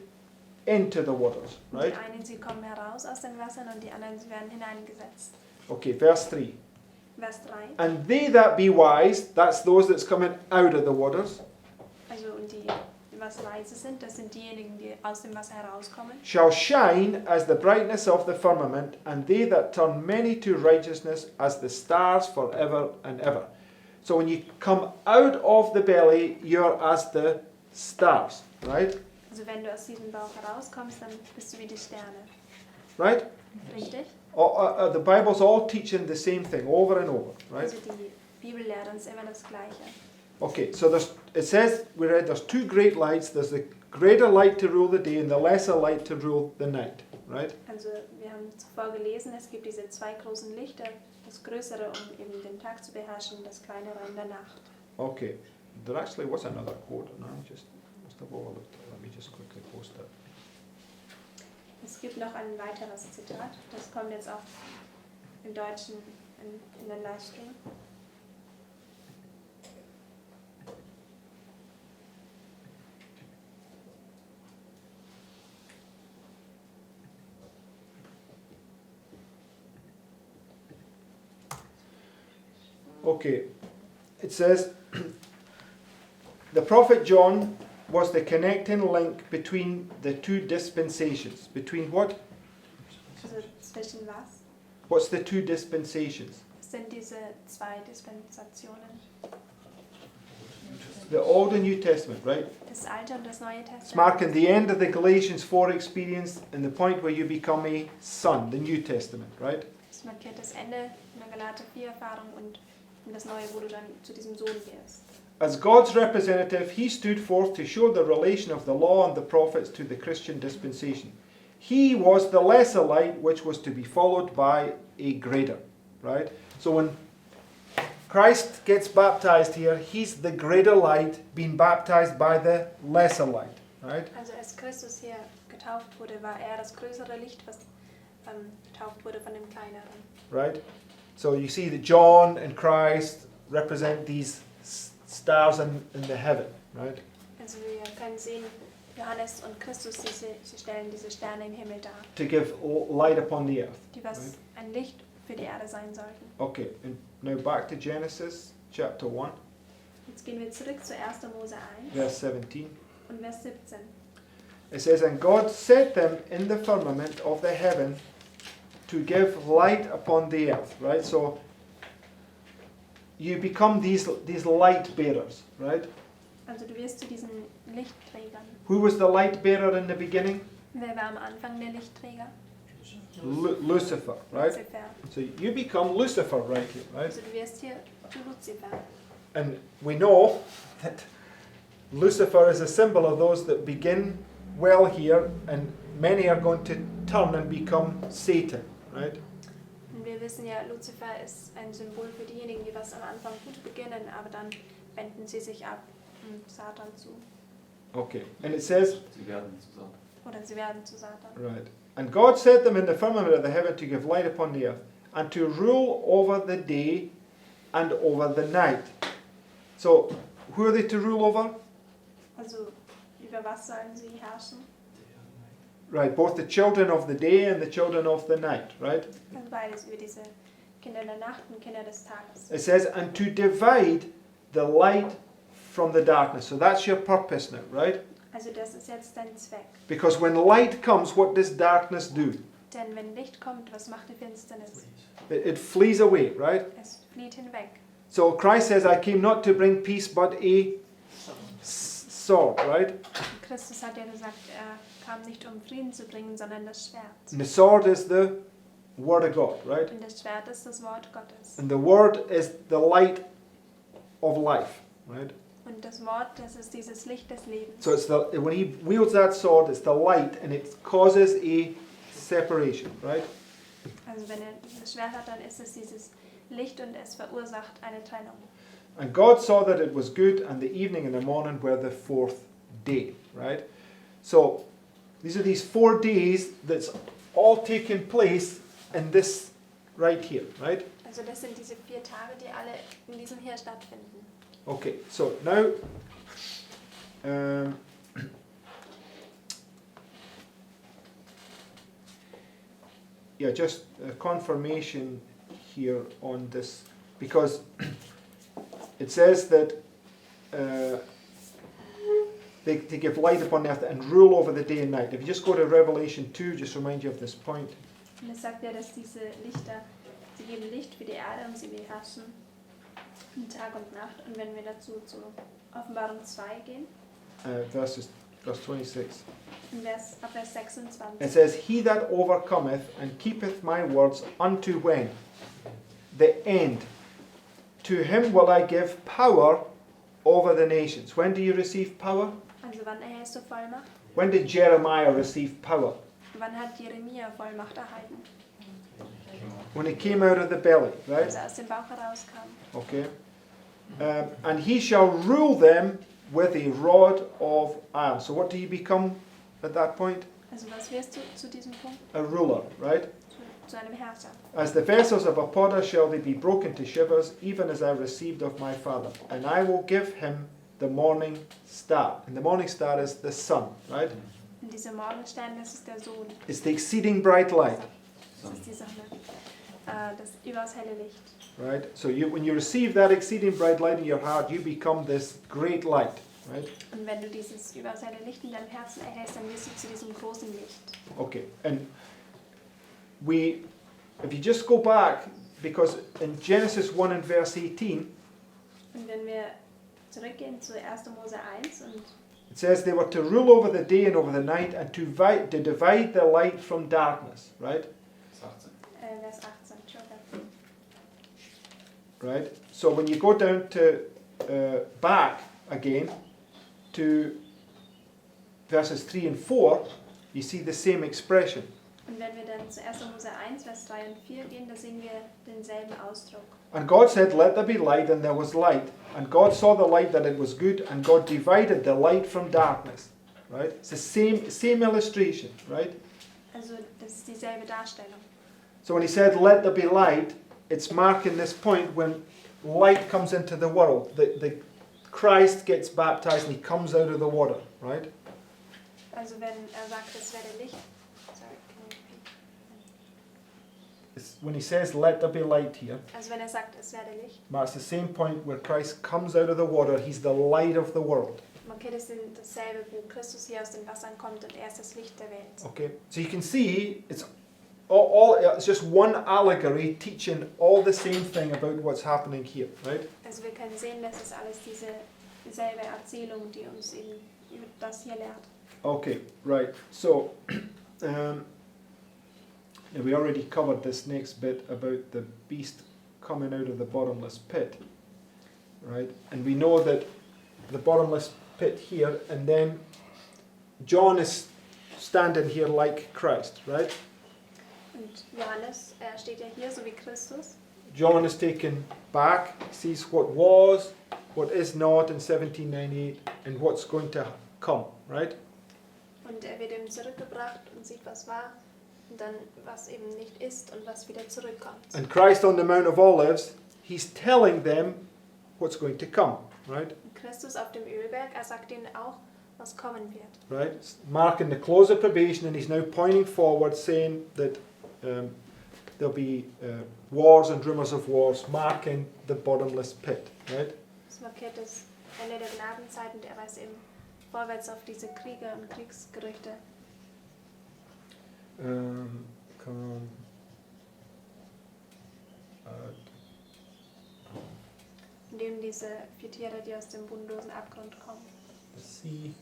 into the waters, right? Die einen, sie kommen heraus aus den Wassern und die anderen, sie werden hineingesetzt. Okay, verse 3. Vers 3. And they that be wise, that's those that's coming out of the waters, Also und die was weise sind, das sind diejenigen, die aus dem Wasser herauskommen. shall shine as the brightness of the firmament, and they that turn many to righteousness as the stars forever and ever. So when you come out of the belly, you're as the stars, right? Also wenn du aus diesem Bauch herauskommst, dann bist du wie die Sterne. Right? Richtig? The Bible's all teaching the same thing over and over, right? Also die Bibel lehrt uns immer das Gleiche. Okay, so it says, we read, there's two great lights. There's the greater light to rule the day and the lesser light to rule the night, right? Also wir haben zuvor gelesen, es gibt diese zwei großen Lichter, das Größere, um eben den Tag zu beherrschen, das Kleinere in der Nacht. Okay, there actually was another quote, and I just must have overlooked it. Let me just quickly post that. Es gibt noch ein weiteres Zitat, das kommt jetzt auch im Deutschen in den Livestream. Okay, it says, the prophet John was the connecting link between the two dispensations. Between what? Also zwischen was? What's the two dispensations? Was sind diese zwei Dispensationen? the Old and New Testament, right? Das Alte und das Neue It's Testament. marking the end of the Galatians 4 experience and the point where you become a son, the New Testament, right? Das markiert das Ende einer Galater 4 Erfahrung und das Neue, wo du dann zu diesem Sohn wirst. As God's representative, he stood forth to show the relation of the law and the prophets to the Christian dispensation. He was the lesser light which was to be followed by a greater, right? So when Christ gets baptized here, he's the greater light being baptized by the lesser light, right? Also als Christus hier getauft wurde, war er das größere Licht, was getauft wurde von dem kleineren. Right? So you see that John and Christ represent these stars in the heaven, right? Also wir können sehen, Johannes und Christus, sie stellen diese Sterne im Himmel dar, To give light upon the earth. die was ein Licht für die Erde sein sollten. Okay, and now back to Genesis chapter 1, Jetzt gehen wir zurück zu 1. Mose 1 verse 17. und Vers 17. It says, And God set them in the firmament of the heaven to give light upon the earth, right? So you become these light bearers, right? Also du wirst zu diesen Lichtträgern. Who was the light bearer in the beginning? Wer war am Anfang der Lichtträger? Lucifer, right? Luzifer. So you become Lucifer right here, right? Also du wirst hier zu Luzifer. And we know that Lucifer is a symbol of those that begin well here, and many are going to turn and become Satan, right? Und wir wissen ja, Luzifer ist ein Symbol für diejenigen, die was am Anfang gut beginnen, aber dann wenden sie sich ab Satan zu. Okay, and it says, Sie werden zu Satan. Oder sie werden zu Satan. right, and God set them in the firmament of the heaven to give light upon the earth, and to rule over the day and over the night. So, who are they to rule over? Also über was sollen sie herrschen? Right, both the children of the day and the children of the night, right? Also beides, über diese Kinder der Nacht und Kinder des Tages. It says, and to divide the light from the darkness. So that's your purpose now, right? Also das ist jetzt dein Zweck. Because when light comes, what does darkness do? Denn wenn Licht kommt, was macht die Finsternis? It flees away, right? Es flieht hinweg. So Christ says, I came not to bring peace, but a sword, right? Und Christus hat ja gesagt, er kam nicht um Frieden zu bringen, sondern das Schwert. And the sword is the word of God, right? Und das Schwert ist das Wort Gottes. And the word is the light of life, right? Und das Wort, das ist dieses Licht des Lebens. So it's when he wields that sword, it's the light, and it causes a separation, right? Also wenn er das Schwert hat, dann ist es dieses Licht und es verursacht eine Trennung. And God saw that it was good, and the evening and the morning were the fourth day, right? So these are these 4 days that's all taking place in this right here, right? Also das sind diese 4 Tage, die alle in diesem hier stattfinden. Okay, so now yeah, just a confirmation here on this, because it says that they give light upon the earth and rule over the day and night. If you just go to Revelation 2, just remind you of this point. Und es sagt ja, dass diese Lichter, sie geben Licht für die Erde und sie beherrschen Tag und Nacht. Und wenn wir dazu zu Offenbarung 2 gehen, Verse 26. ab Vers 26. It says, He that overcometh and keepeth my words unto when? The end. To him will I give power over the nations. When do you receive power? Also wann erhältst du Vollmacht? When did Jeremiah receive power? Wann hat Jeremia Vollmacht erhalten? When he came out of the belly, right? Als er aus dem Bauch herauskam. Okay. And he shall rule them with a rod of iron. So what do you become at that point? Also was wirst du zu diesem Punkt? A ruler, right? Zu einem Herrscher. As the vessels of a potter shall they be broken to shivers, even as I received of my Father. And I will give him the morning star. And the morning star is the sun, right? Und dieser Morgenstern, das ist der Sohn. It's the exceeding bright light, Das ist die Sonne. Das überaus helle Licht. right? So when you receive that exceeding bright light in your heart, you become this great light, right? Und wenn du dieses überaus helle Licht in deinem Herzen erhältst, dann wirst du zu diesem großen Licht. Okay, and if you just go back, because in Genesis 1 and verse 18, Und wenn wir zurückgehen zu 1. Mose 1 und it says they were to rule over the day and over the night and to divide the light from darkness, right? Vers 18. Vers 18, Entschuldigung. Right? So when you go down to back again to verses 3 and 4, you see the same expression. Und wenn wir dann zu 1. Mose 1, Vers 3 und 4 gehen, da sehen wir denselben Ausdruck. And God said, let there be light, and there was light. And God saw the light that it was good, and God divided the light from darkness. Right? It's the same illustration, right? Also das ist dieselbe Darstellung. So when he said, let there be light, it's marking this point when light comes into the world. The Christ gets baptized and he comes out of the water, right? Also wenn sagt, es werde Licht. Sorry, can you repeat? When he says, let there be light here, Also wenn sagt, es werde Licht, marks the same point where Christ comes out of the water. He's the light of the world. markiert es dasselbe, wo Christus hier aus den Wassern kommt und er ist das Licht der Welt. Okay, so you can see it's it's just one allegory teaching all the same thing about what's happening here, right? Also wir können sehen, dass es alles dieselbe Erzählung, die uns eben über das hier lehrt. Okay, right. So we already covered this next bit about the beast coming out of the bottomless pit, right? And we know that the bottomless pit here, and then John is standing here like Christ, right? Und Johannes, er steht ja hier, so wie Christus. John is taken back, sees what was, what is not in 1798, and what's going to come, right? Und er wird eben zurückgebracht und sieht, was war und dann, was eben nicht ist und was wieder zurückkommt. And Christ on the Mount of Olives, he's telling them what's going to come, right? Und Christus auf dem Ölberg, er sagt ihnen auch, was kommen wird. Right? It's marking the close of probation, and he's now pointing forward, saying that there'll be wars and rumors of wars, marking the bottomless pit, right? Das markiert das Ende der Gnadenzeit und er weist eben vorwärts auf diese Kriege und Kriegsgerüchte. Come Indem diese 4 Tiere, die aus dem bodenlosen Abgrund kommen. the sea,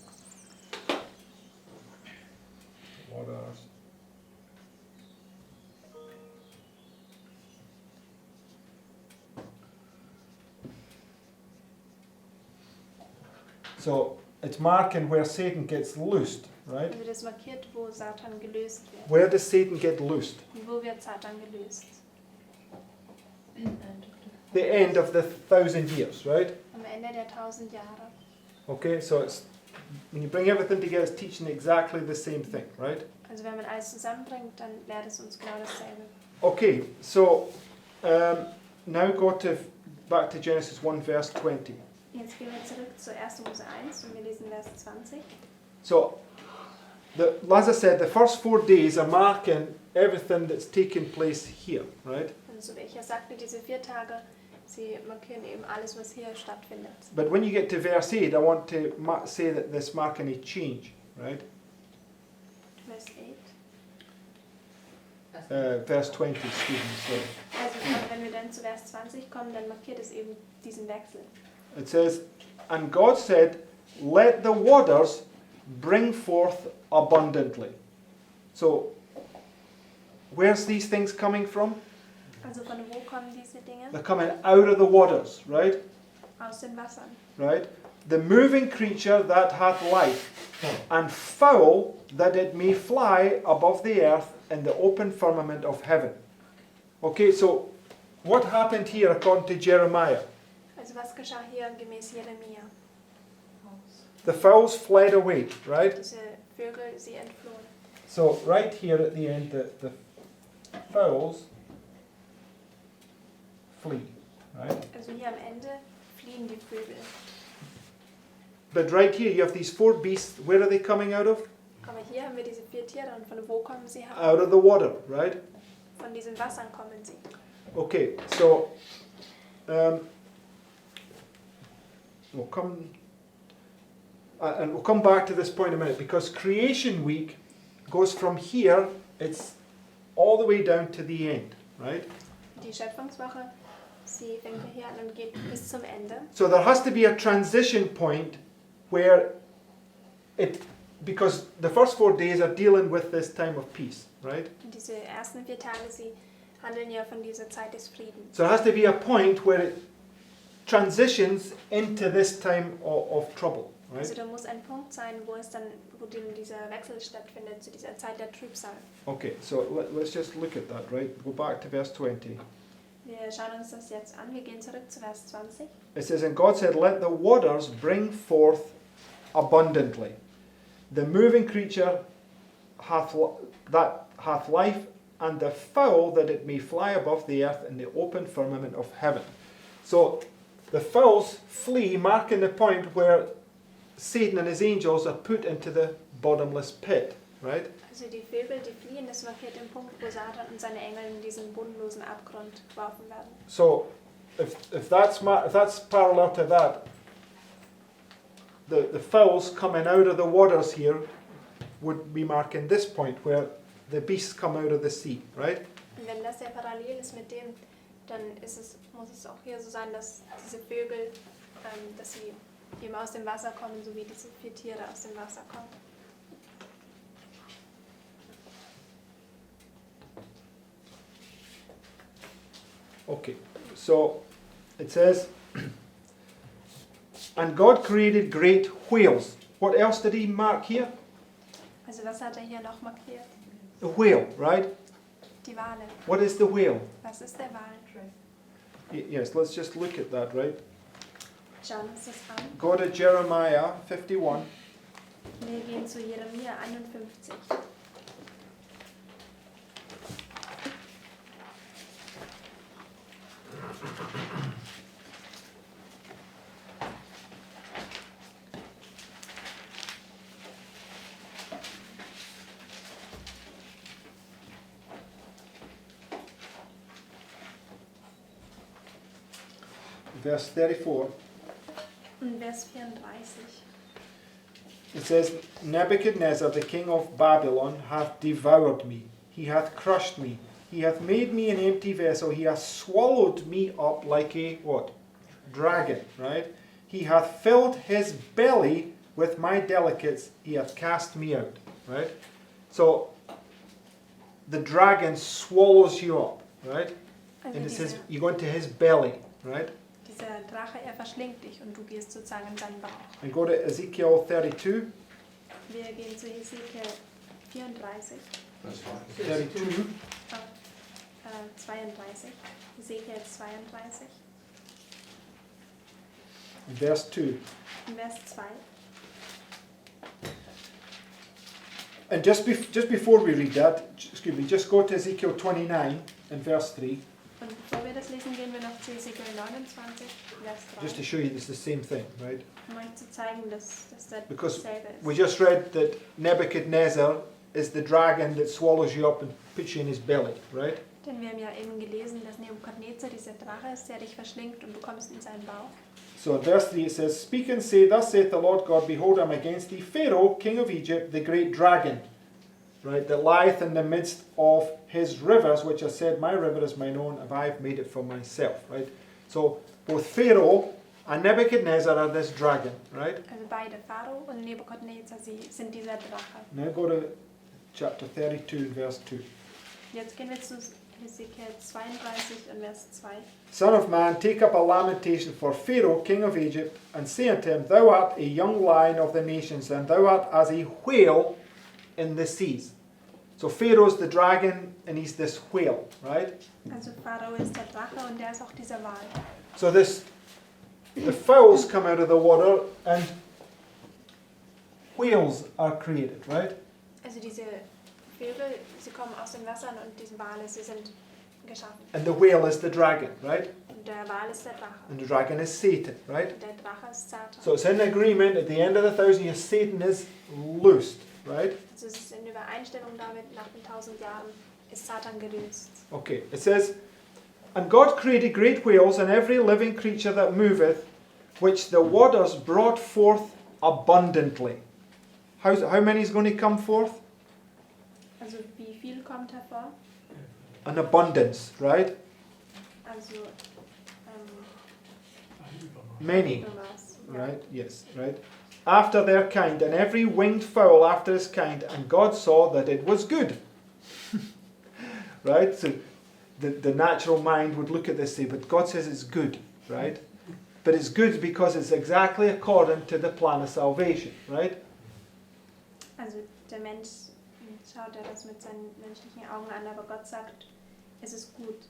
waters. So it's marking where Satan gets loosed, right? Also das markiert, wo Satan gelöst wird. Where does Satan get loosed? Und wo wird Satan gelöst? The end of the 1,000 years, right? Am Ende der 1000 Jahre. Okay, so it's when you bring everything together, it's teaching exactly the same thing, right? Also wenn man alles zusammenbringt, dann lehrt es uns genau dasselbe. Okay, so now go back to Genesis 1, verse 20. Jetzt gehen wir zurück zu 1. Mose 1 und wir lesen Vers 20. So, as I said, the first 4 days are marking everything that's taken place here, right? Und so wie ich ja sagte, diese 4 Tage, sie markieren eben alles, was hier stattfindet. But when you get to verse 8, I want to say that this marking a change, right? Vers 8. Verse 20, excuse me, sorry. Also wenn wir dann zu Vers 20 kommen, dann markiert es eben diesen Wechsel. It says, and God said, let the waters bring forth abundantly. So, where's these things coming from? Also von wo kommen diese Dinge? They're coming out of the waters, right? Aus den Wassern. Right? The moving creature that hath life, and fowl that it may fly above the earth in the open firmament of heaven. Okay, so what happened here according to Jeremiah? Also was geschah hier gemäß Jeremia? The fowls fled away, right? Diese Vögel, sie entflohen. So right here at the end, the fowls flee, right? Also hier am Ende fliehen die Vögel. But right here you have these 4 beasts. Where are they coming out of? Aber hier haben wir diese 4 Tiere und von wo kommen sie her? Out of the water, right? Von diesen Wassern kommen sie. Okay, so we'll come back to this point in a minute, because Creation Week goes from here, it's all the way down to the end, right? Die Schöpfungswoche, Sie fängt hier an und geht bis zum Ende. So there has to be a transition point where because the first 4 days are dealing with this time of peace, right? Und diese ersten 4 Tage, sie handeln ja von dieser Zeit des Friedens. So there has to be a point where it transitions into this time of trouble, Also right? da muss ein Punkt sein, wo dieser Wechsel stattfindet zu dieser Zeit der Trübsal. Okay, so let's just look at that, right? Go back to verse 20. Wir schauen uns das jetzt an. Wir gehen zurück zu Vers 20. It says, and God said, let the waters bring forth abundantly. The moving creature that hath life, and the fowl that it may fly above the earth in the open firmament of heaven. So the fowls flee, marking the point where Satan and his angels are put into the bottomless pit, right? Also die Vögel, die fliehen, das markiert den Punkt, wo Satan und seine Engel in diesen bodenlosen Abgrund geworfen werden. So if that's parallel to that, the fowls coming out of the waters here would be marking this point where the beasts come out of the sea, right? Und wenn das ja parallel ist mit dem, dann muss es auch hier so sein, dass diese Vögel, dass sie eben aus dem Wasser kommen, so wie diese 4 Tiere aus dem Wasser kommen. Okay, so it says, and God created great whales. What else did he mark here? Also was hat er hier noch markiert? The whale, right? Die Wale. What is the whale? Was ist der Wal? Yes, let's just look at that, right? Schauen uns das an. Go to Jeremiah 51. Wir gehen zu Jeremia 51. Verse 34. Und Vers 34. It says, Nebuchadnezzar, the king of Babylon, hath devoured me. He hath crushed me. He hath made me an empty vessel. He hath swallowed me up like a, what? Dragon, right? He hath filled his belly with my delicates. He hath cast me out, right? So, the dragon swallows you up, right? Also And it says, you go into his belly, right? dieser Drache, verschlingt dich und du gehst sozusagen in seinen Bauch. And go to Ezekiel 32. Wir gehen zu Ezekiel 34. Das war 32. 32. Ezekiel 32. Verse 2. In Vers 2. And just before we read that, excuse me, just go to Ezekiel 29 and verse 3, Und bevor wir das lesen, gehen wir noch zu Ezekiel 29, Vers 3. just to show you it's the same thing, right? Um euch zu zeigen, dass das Because dasselbe ist. we just read that Nebuchadnezzar is the dragon that swallows you up and puts you in his belly, right? Denn wir haben ja eben gelesen, dass Nebukadnezar dieser Drache ist, der dich verschlingt und du kommst in seinen Bauch. So in verse 3 it says, Speak and say, Thus saith the Lord God, Behold, I am against thee, Pharaoh, king of Egypt, the great dragon, right, that lieth in the midst of his rivers, which I said, My river is mine own, and I have made it for myself, right? So both Pharaoh and Nebuchadnezzar are this dragon, right? Also beide, Pharao und Nebukadnezar, sie sind dieser Drache. Now go to chapter 32, verse 2. Jetzt gehen wir zu Ezekiel 32 und Vers 2. Son of man, take up a lamentation for Pharaoh, king of Egypt, and say unto him, Thou art a young lion of the nations, and thou art as a whale in the seas. So Pharaoh's the dragon, and he's this whale, right? Also Pharao ist der Drache und der ist auch dieser Wal. So the fowls come out of the water, and whales are created, right? Also diese Vögel, sie kommen aus den Wassern und diese Wale, sie sind geschaffen. And the whale is the dragon, right? Und der Wal ist der Drache. And the dragon is Satan, right? Und der Drache ist Satan. So it's in agreement at the end of the 1,000 years, Satan is loosed, right? Also es ist in Übereinstimmung damit, nach den 1000 Jahren ist Satan gelöst. Okay, it says, And God created great whales and every living creature that moveth, which the waters brought forth abundantly. How many is going to come forth? Also wie viel kommt hervor? An abundance, right? Also Nicht nur was. Ja. Right? Yes, right? After their kind, and every winged fowl after his kind, and God saw that it was good. Right? So the natural mind would look at this and say, but God says it's good, right? But it's good because it's exactly according to the plan of salvation, right? Also der Mensch schaut ja das mit seinen menschlichen Augen an, aber Gott sagt, es ist gut.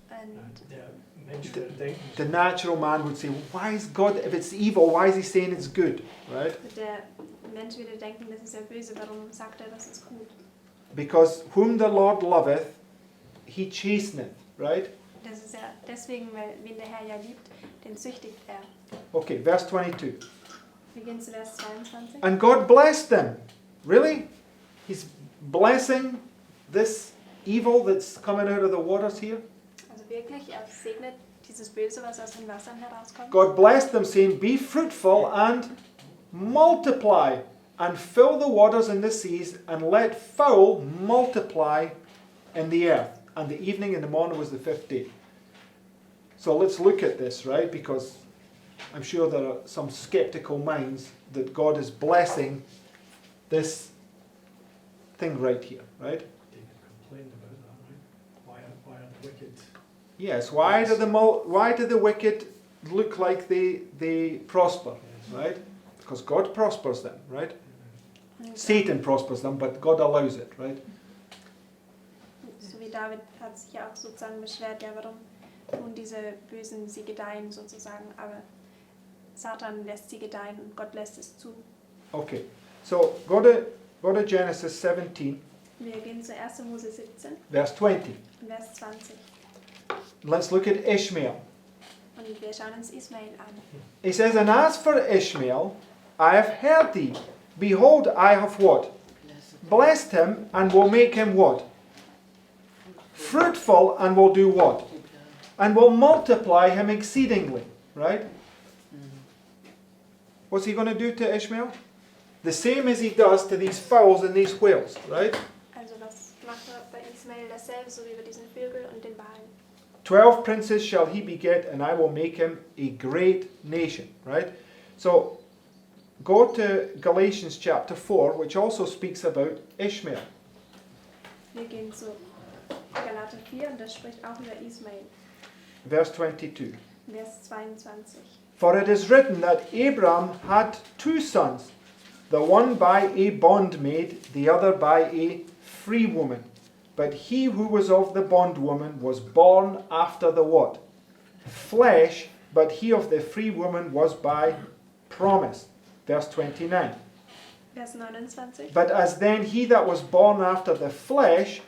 Und Der Mensch würde denken, The natural man would say, well, why is God, if it's evil, why is he saying it's good, right? der Mensch würde denken, das ist ja böse, warum sagt er, das ist gut? Because whom the Lord loveth, he chasteneth, right? Das ist ja deswegen, weil wen der Herr ja liebt, den züchtigt er. Okay, verse 22. Wir gehen zu Vers 22. And God blessed them. Really? He's blessing this evil that's coming out of the waters here? Also wirklich, er segnet dieses Böse, was aus den Wassern herauskommt. God blessed them, saying, be fruitful and multiply, and fill the waters and the seas, and let fowl multiply in the earth. And the evening and the morning was the fifth day. So let's look at this, right? Because I'm sure there are some skeptical minds that God is blessing this thing right here, right? they complained about that, right? Why are the wicked? Yes, why do the wicked look like they prosper, right? Because God prospers them, right? Satan prospers them, but God allows it, right? So wie David hat sich ja auch sozusagen beschwert, ja, warum tun diese Bösen sie gedeihen sozusagen, aber Satan lässt sie gedeihen und Gott lässt es zu. Okay, so go to Genesis 17, Wir gehen zu 1. Mose 17, verse 20. Vers 20 Let's look at Ishmael. und wir schauen uns Ismael an. He says, and as for Ishmael, I have heard thee. Behold, I have what? Blessed him, and will make him what? Fruitful, and will do what? And will multiply him exceedingly. Right? What's he going to do to Ishmael? The same as he does to these fowls and these whales. Right? Also was macht er bei Ismael dasselbe, so wie bei diesen Vögeln und den Walen. 12 princes shall he beget, and I will make him a great nation. Right? So, go to Galatians chapter 4, which also speaks about Ishmael. Wir gehen zu Galater 4 und das spricht auch über Ismael. Verse 22. Vers 22. For it is written that Abram had two sons, the one by a bondmaid, the other by a free woman. But he who was of the bondwoman was born after the what? Flesh, but he of the free woman was by promise. Verse 29. Vers 29. But as then he that was born after the flesh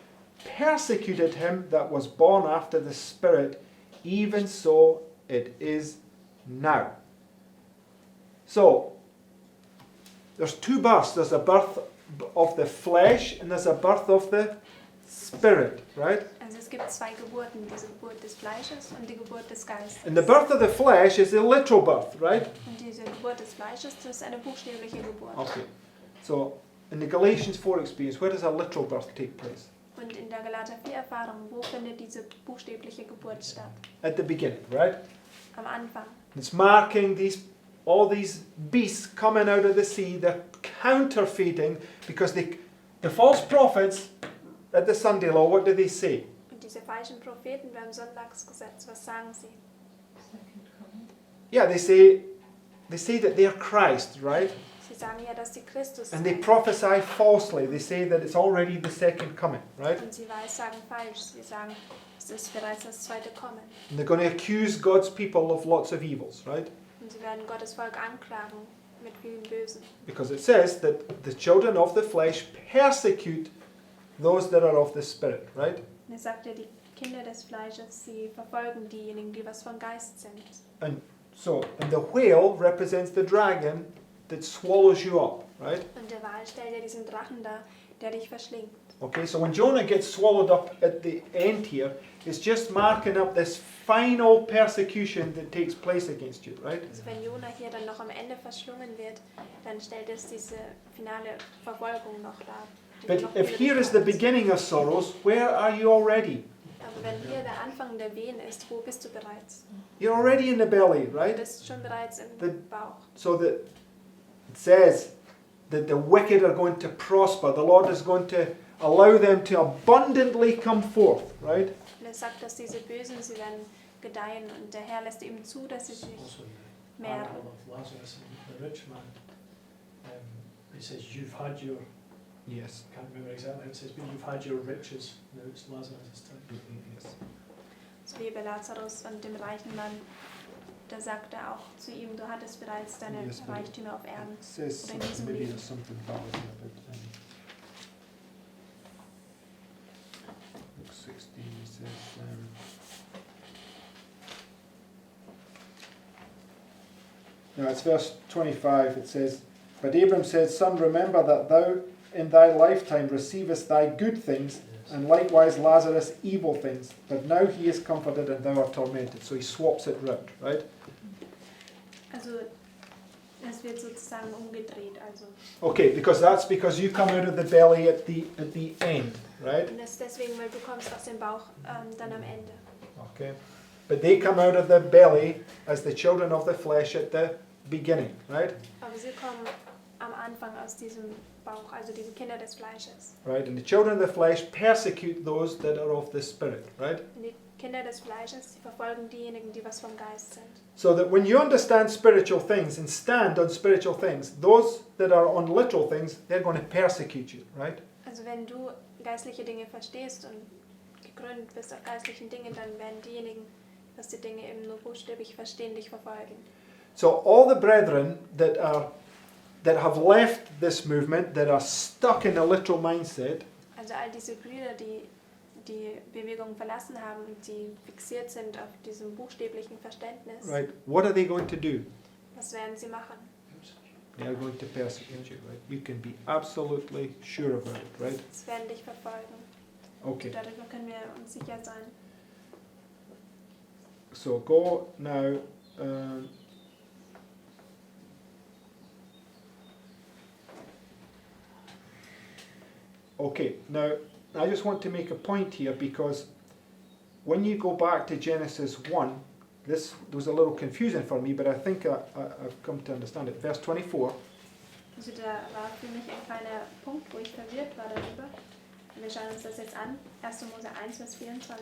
persecuted him that was born after the spirit, even so it is now. So, there's two births. There's a birth of the flesh and there's a birth of the spirit, right? Also es gibt zwei Geburten, diese Geburt des Fleisches und die Geburt des Geistes. And the birth of the flesh is a literal birth, right? Und diese Geburt des Fleisches, das ist eine buchstäbliche Geburt. Okay. So, in the Galatians 4 experience, where does a literal birth take place? Und in der Galater 4 Erfahrung, wo findet diese buchstäbliche Geburt statt? At the beginning, right? Am Anfang. It's marking all these beasts coming out of the sea. They're counterfeiting because the false prophets at the Sunday law, what do they say? Und diese falschen Propheten beim Sonntagsgesetz, was sagen sie? Yeah, they say that they are Christ, right? Sie sagen ja, dass sie Christus And they sind. prophesy falsely. They say that it's already the second coming, right? Und sie sagen falsch. Sie sagen, es ist bereits das zweite Kommen. And they're going to accuse God's people of lots of evils, right? Und sie werden Gottes Volk anklagen mit vielen Bösen. Because it says that the children of the flesh persecute those that are of the Spirit, right? Und er sagt ja, die Kinder des Fleisches, sie verfolgen diejenigen, die was vom Geist sind. And the whale represents the dragon that swallows you up, right? Und der Wal stellt ja diesen Drachen dar, der dich verschlingt. Okay, so when Jonah gets swallowed up at the end here, it's just marking up this final persecution that takes place against you, right? Also wenn Jona hier dann noch am Ende verschlungen wird, dann stellt es diese finale Verfolgung noch dar. die But noch if here is the über dich beginning of sorrows, where are you already? kommt. Aber wenn hier der Anfang der Wehen ist, wo bist du bereits? You're already in the belly, Du right? bist schon bereits im The- Bauch. So that it says that the wicked are going to prosper. The Lord is going to allow them to abundantly come forth, right? Und er sagt, dass diese Bösen, sie werden gedeihen und der Herr lässt eben zu, dass sie sich Also in the mehren. parable of Lazarus and the rich man, it says you've had your, Yes. I can't remember exactly how it says, but you've had your riches. Now it's Lazarus' time. Yes. So wie bei Lazarus und dem reichen Mann, da sagt er auch zu ihm, du hattest bereits deine Yes, but Reichtümer auf Erden. It says Oder in diesem maybe Leben. there's something about Luke 16. It says. No, it's verse 25. It says, "But Abram said, Son, remember that thou in thy lifetime receivest thy good things, Yes. and likewise Lazarus evil things. But now he is comforted, and thou art tormented." So he swaps it round, right? Also es wird sozusagen umgedreht. Also. Okay, because you come out of the belly at the end, right? Und das ist deswegen, weil du kommst aus dem Bauch dann am Ende. Okay. But they come out of the belly as the children of the flesh at the beginning, right? Aber sie kommen am Anfang aus diesem Bauch, also diese Kinder des Fleisches. Right? And the children of the flesh persecute those that are of the spirit, right? Und die Kinder des Fleisches, sie verfolgen diejenigen, die was vom Geist sind. So that when you understand spiritual things and stand on spiritual things, those that are on literal things, they're going to persecute you, right? Also wenn du geistliche Dinge verstehst und gegründet bist auf geistlichen Dingen, dann werden diejenigen, was die Dinge eben nur buchstäblich verstehen, dich verfolgen. So all the brethren that have left this movement, that are stuck in a literal mindset, Also all diese Brüder, die die Bewegung verlassen haben und die fixiert sind auf diesem buchstäblichen Verständnis, right? What are they going to do? was werden sie machen? They are going to persecute you, right? You can be absolutely sure about it, right? Sie werden dich verfolgen. Okay. Darüber können wir uns sicher sein. So go now. Okay, now I just want to make a point here because when you go back to Genesis 1, there was a little confusing for me, but I think I've come to understand it. Verse 24. Also da war für mich ein kleiner Punkt, wo ich verwirrt war darüber. Und wir schauen uns das jetzt an. 1. Mose 1, Vers 24.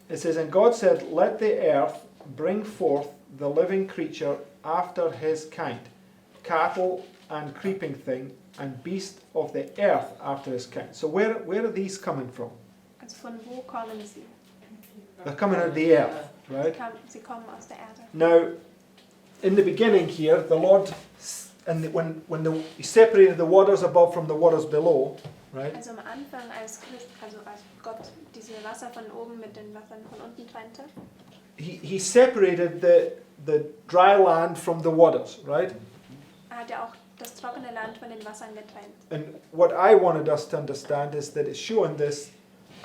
It says, "And God said, Let the earth bring forth the living creature after his kind, cattle and creeping thing, and beast of the earth after his kind." So where are these coming from? Also von wo kommen sie? They're coming out of the earth, right? Sie kommen aus der Erde. Now, in the beginning here, the Lord, he separated the waters above from the waters below, right? Also am Anfang, als Gott diese Wasser von oben mit den Wassern von unten trennte, He separated the dry land from the waters, right? hat er auch das trockene Land von den Wassern getrennt. And what I wanted us to understand is that it's showing this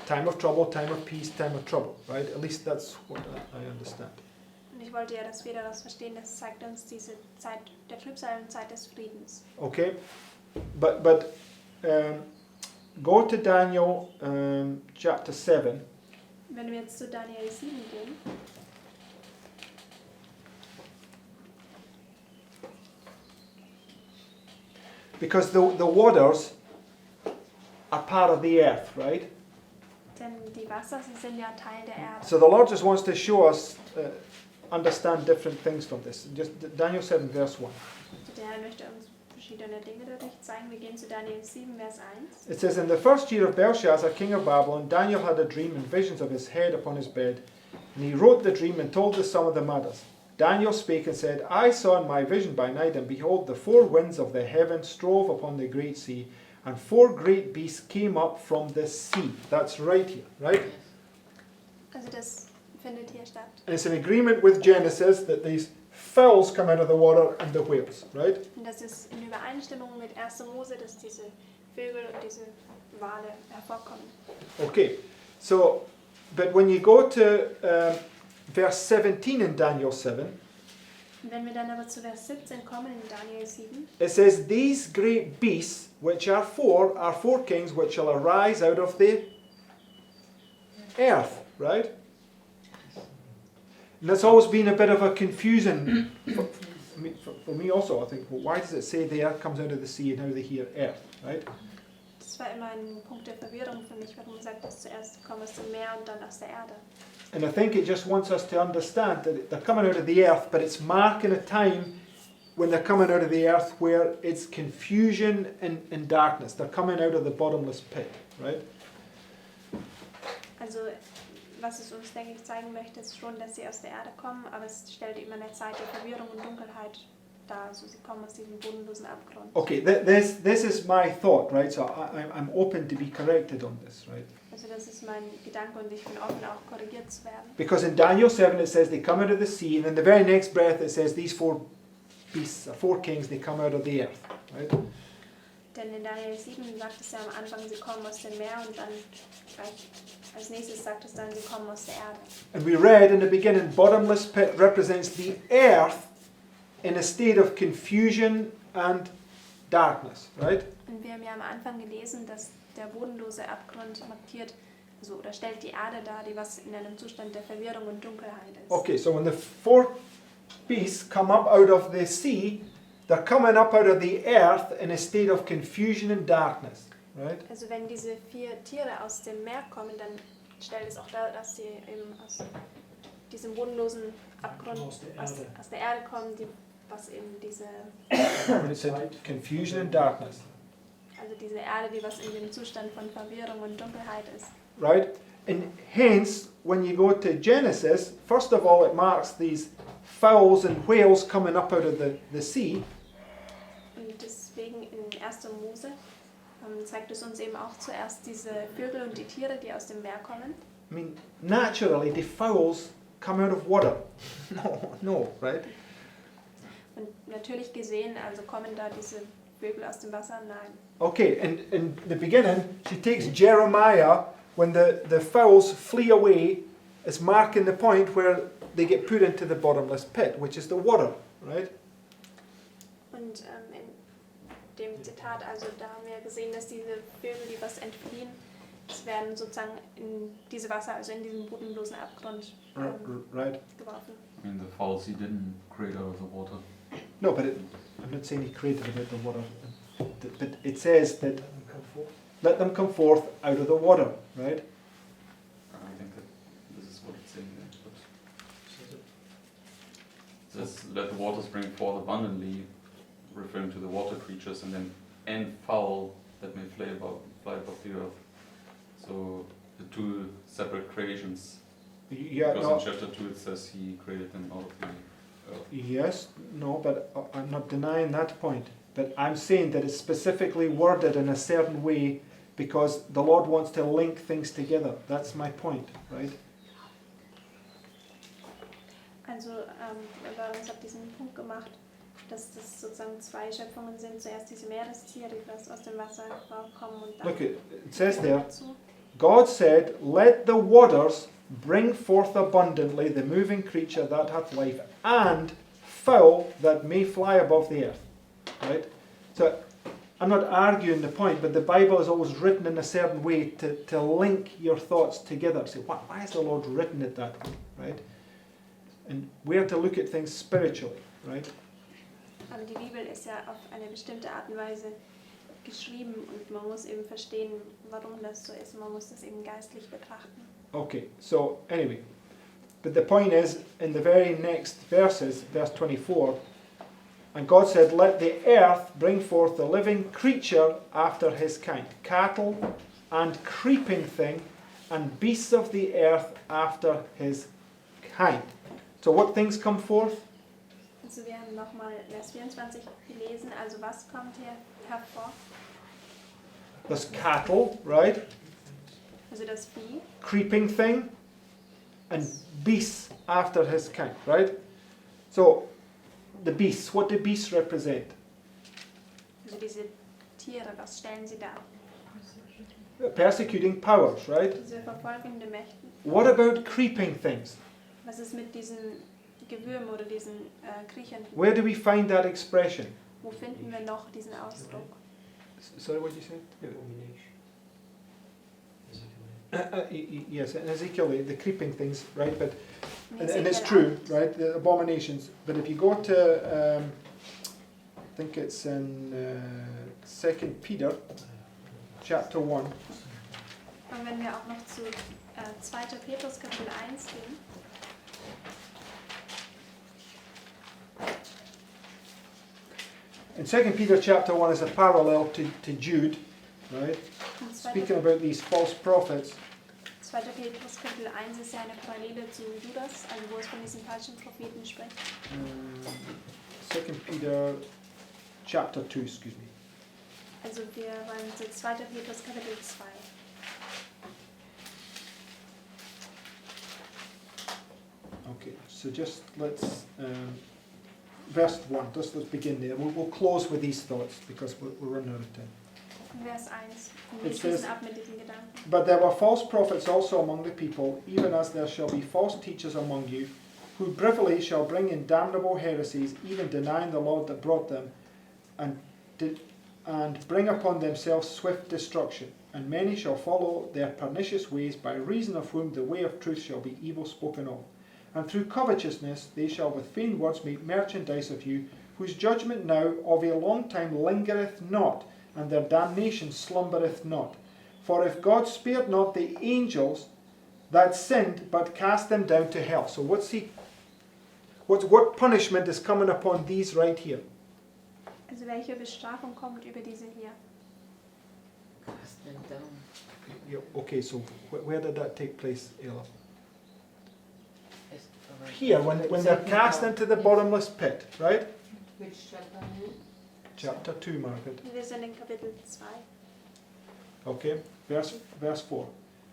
time of trouble, time of peace, time of trouble, right? At least that's what I understand. Und ich wollte ja, dass wir daraus verstehen, das zeigt uns diese Zeit der Trübsal und Zeit des Friedens. Okay, but go to Daniel chapter 7. Wenn wir jetzt zu Daniel 7 gehen, Because the waters are part of the earth, right? denn die Wasser, sie sind ja Teil der Erde. So the Lord just wants to show us, understand different things from this. Just Daniel 7 verse 1. Der Herr möchte uns verschiedene Dinge dadurch zeigen. Wir gehen zu Daniel 7, Vers 1. It says, "In the first year of Belshazzar, king of Babylon, Daniel had a dream and visions of his head upon his bed. And he wrote the dream and told the sum of the matters. Daniel spake and said, I saw in my vision by night, and behold, the four winds of the heaven strove upon the great sea, and four great beasts came up from the sea." That's right here, right? Also das findet hier statt. And it's an agreement with Genesis that these fowls come out of the water and the whales, right? Und das ist in Übereinstimmung mit 1. Mose, dass diese Vögel und diese Wale hervorkommen. Okay, so, but when you go to verse 17 in Daniel 7, Und wenn wir dann aber zu Vers 17 kommen in Daniel 7, it says, "These great beasts, which are four kings, which shall arise out of the earth." right? And that's always been a bit of a confusion for me also. I think, well, why does it say the earth comes out of the sea and now they hear earth, right? Das war immer ein Punkt der Verwirrung für mich, warum sagt es zuerst kommen aus dem Meer und dann aus der Erde. And I think it just wants us to understand that they're coming out of the earth, but it's marking a time when they're coming out of the earth where it's confusion and darkness. They're coming out of the bottomless pit, right? Also was es uns, denke ich, zeigen möchte, ist schon, dass sie aus der Erde kommen, aber es stellt immer eine Zeit der Verwirrung und Dunkelheit dar. Also sie kommen aus diesem bodenlosen Abgrund. Okay, this is my thought, right? So I'm open to be corrected on this, right? Also das ist mein Gedanke und ich bin offen, auch korrigiert zu werden. Because in Daniel 7 it says they come out of the sea, and in the very next breath it says these four beasts, 4 kings, they come out of the earth, right? Denn in Daniel 7 sagt es ja am Anfang, sie kommen aus dem Meer und dann gleich als nächstes sagt es dann, sie kommen aus der Erde. And we read in the beginning, bottomless pit represents the earth in a state of confusion and darkness, right? Und wir haben ja am Anfang gelesen, dass der bodenlose Abgrund markiert, also oder stellt die Erde dar, die was in einem Zustand der Verwirrung und Dunkelheit ist. Okay, so when the 4 beasts come up out of the sea, they're coming up out of the earth in a state of confusion and darkness, right? Also wenn diese 4 Tiere aus dem Meer kommen, dann stellt es auch dar, dass sie eben aus diesem bodenlosen Abgrund Aus der Erde. aus der Erde kommen, die, was eben diese, When it said confusion and darkness, also diese Erde, die was in dem Zustand von Verwirrung und Dunkelheit ist. right? And hence, when you go to Genesis, first of all, it marks these fowls and whales coming up out of the sea. Und deswegen in 1. Mose zeigt es uns eben auch zuerst diese Vögel und die Tiere, die aus dem Meer kommen. I mean, naturally, the fowls come out of water. No, right? Und natürlich gesehen, also kommen da diese Vögel aus dem Wasser? Nein. Okay, and in the beginning, she takes Jeremiah when the fowls flee away as marking the point where they get put into the bottomless pit, which is the water, right? Und in dem Zitat, also da haben wir gesehen, dass diese Vögel, die was entfliehen, es werden sozusagen in diese Wasser, also in diesen bodenlosen Abgrund Right. geworfen. I mean, the fowls he didn't create out of the water. No, but I'm not saying he created them out of the water. But it says that let them come forth out of the water, right? I think that this is what it's saying there. But it says, let the waters bring forth abundantly, referring to the water creatures, and fowl that may fly above the earth. So the 2 separate creations. Yeah, Because no, in chapter 2 it says he created them out of the earth. yes, no, but I'm not denying that point. But I'm saying that it's specifically worded in a certain way because the Lord wants to link things together. That's my point, right? Also Lorenz hat diesen Punkt gemacht, dass das sozusagen 2 Schöpfungen sind. Zuerst diese Meerestiere, die was aus dem Wasser kommen und dann Look, it says there, dazu. God said, let the waters bring forth abundantly the moving creature that hath life, and fowl that may fly above the earth. Right? So I'm not arguing the point, but the Bible is always written in a certain way to link your thoughts together. Say, why has the Lord written it that way? Right? And we have to look at things spiritually, right? Aber die Bibel ist ja auf eine bestimmte Art und Weise geschrieben und man muss eben verstehen, warum das so ist. Man muss das eben geistlich betrachten. Okay, so anyway, but the point is, in the very next verses, verse 24, and God said, let the earth bring forth the living creature after his kind, cattle and creeping thing, and beasts of the earth after his kind. So what things come forth? Also wir haben nochmal Vers 24 gelesen, also was kommt hier hervor? There's cattle, right? Also das Vieh, Creeping thing, and beasts after his kind, right? So, the beasts, what do beasts represent? also diese Tiere, was stellen sie dar? Persecuting powers, right? Diese verfolgende Mächte. What about creeping things? Was ist mit diesen Gewürmen oder diesen Kriechern? Where do we find that expression? Wo finden wir noch diesen Ausdruck? Sorry, what did you say? Abomination. Is it Yes, in Ezekiel, the creeping things, right? But In and it's Ezekiel true, right? The abominations. But if you go to, I think it's in 2 Peter, chapter 1. Und wenn wir auch noch zu 2. Petrus Kapitel 1 gehen, In 2 Peter chapter 1 is a parallel to Jude, right? in 2. Speaking about these false prophets. 2. Petrus Kapitel 1 ist ja eine Parallele zu Judas, also wo es von diesen falschen Propheten spricht. 2 Peter chapter 2, excuse me. Also wir wollen zu 2. Petrus Kapitel 2. Okay, so just let's verse 1. Let's begin there. We'll close with these thoughts because we're running out of time. Vers 1. It Wir says- schließen ab mit diesen Gedanken. But there were false prophets also among the people, even as there shall be false teachers among you, who privily shall bring in damnable heresies, even denying the Lord that brought them, and bring upon themselves swift destruction. And many shall follow their pernicious ways, by reason of whom the way of truth shall be evil spoken of. And through covetousness they shall with vain words make merchandise of you, whose judgment now of a long time lingereth not, and their damnation slumbereth not. For if God spared not the angels that sinned, but cast them down to hell. So what punishment is coming upon these right here? Also welche Bestrafung kommt über diese hier? Cast them down. Yeah, okay, so where did that take place, Ella? It's alright. Here, when they're cast into the bottomless pit, right? Which chapter? Chapter 2, Margaret. Wir sind in Kapitel 2, Okay, verse 4.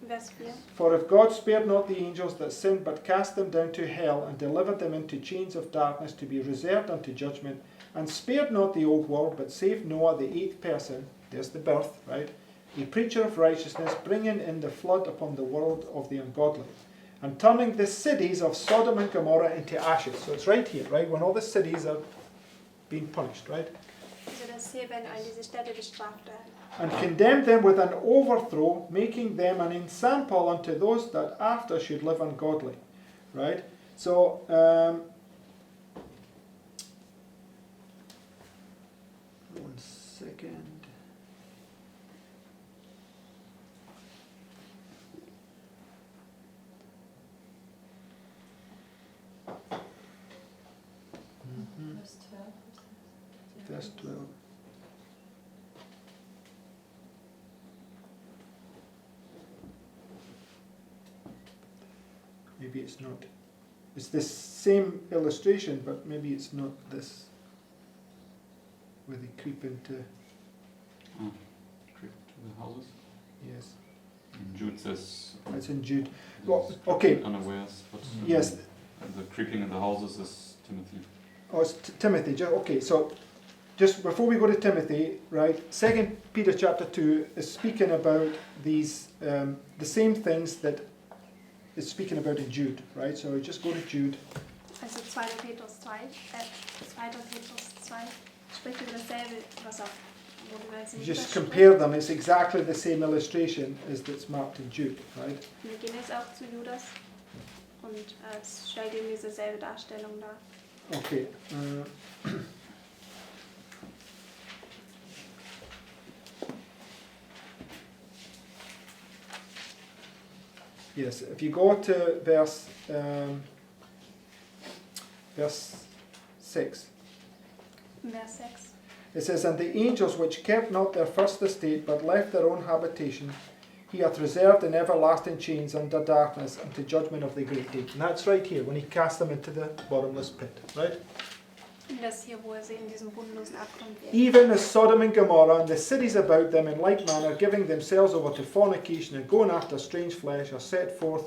Vers 4. For if God spared not the angels that sinned, but cast them down to hell, and delivered them into chains of darkness to be reserved unto judgment, and spared not the old world, but saved Noah, the 8th person, there's the birth, right? A preacher of righteousness, bringing in the flood upon the world of the ungodly, and turning the cities of Sodom and Gomorrah into ashes. So it's right here, right? When all the cities are being punished, right? Also dass hier, wenn all diese Städte bestraft werden. And condemned them with an overthrow, making them an ensample unto those that after should live ungodly. Right? So, one second. Verse 12. Verse 12. Maybe it's not. It's this same illustration, but maybe it's not this. Where they creep into. Creep to the houses. Yes, And Jude says. it's in Jude. Well, okay. Unawares, but Yes. the creeping in the houses is Timothy. Oh, it's Timothy. Okay, so just before we go to Timothy, right? 2 Peter chapter 2 is speaking about these the same things that it's speaking about in Jude, right? So just go to Jude. Also 2. Petrus 2, 2. Petrus 2 spricht über dasselbe, was auch worüber es in You Judas just spricht. compare them. It's exactly the same illustration as that's marked in Jude, right? Wir gehen jetzt auch zu Judas und es stellt eben dieselbe Darstellung dar. Okay. Yes, if you go to verse 6. Vers 6. It says, And the angels which kept not their first estate, but left their own habitation, he hath reserved in everlasting chains under darkness unto judgment of the great day. And that's right here, when he cast them into the bottomless pit, right? Und das hier, wo er sie in diesem bodenlosen Abgrund wirft. Even as Sodom and Gomorrah and the cities about them in like manner, giving themselves over to fornication and going after strange flesh, are set forth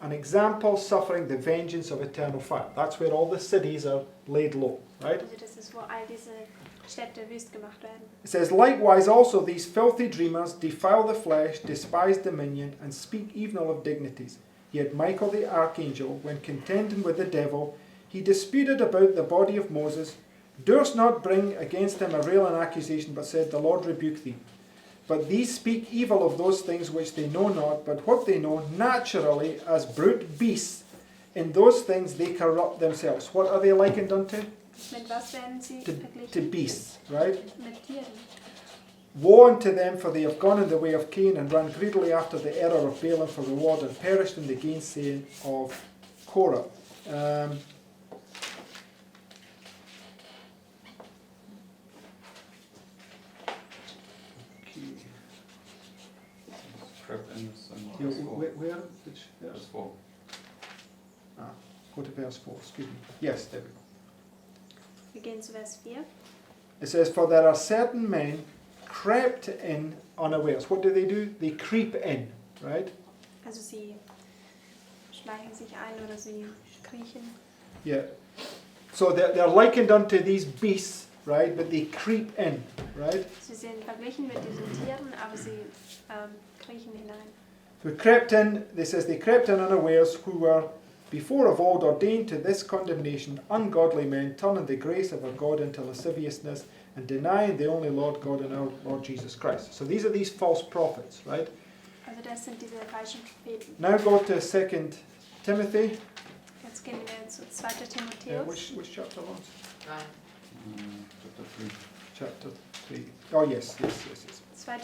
an example, suffering the vengeance of eternal fire. That's where all the cities are laid low, right? Also das ist, wo all diese Städte wüst gemacht werden. It says, Likewise also these filthy dreamers defile the flesh, despise dominion, and speak evil of dignities. Yet Michael the archangel, when contending with the devil, he disputed about the body of Moses, durst not bring against him a railing accusation, but said, The Lord rebuke thee. But these speak evil of those things which they know not, but what they know naturally as brute beasts, in those things they corrupt themselves. What are they likened unto? Mit was werden sie To verglichen? beasts, right? Mit Tieren. Woe unto them, for they have gone in the way of Cain, and run greedily after the error of Balaam for reward, and perished in the gainsaying of Korah. Trapped in this and Yeah, verse 4. where? Which verse? Verse 4. Go to verse 4, excuse me. Yes, there we go. Wir gehen zu Vers 4. It says, for there are certain men crept in unawares. What do? They creep in, right? Also sie schleichen sich ein oder sie kriechen. Yeah. So they're likened unto these beasts, right? But they creep in, right? Sie sind verglichen mit diesen Tieren, aber sie kriechen hinein. So crept in, it says they crept in unawares, who were before of old ordained to this condemnation, ungodly men, turning the grace of our God into lasciviousness, and denying the only Lord God and our Lord Jesus Christ. So these are these false prophets, right? Also das sind diese falschen Propheten. Now go to 2 Timothy. Jetzt gehen wir zu 2. Timotheus. Which chapter, Lawrence? Chapter 3. Chapter 3. Oh, yes. 2.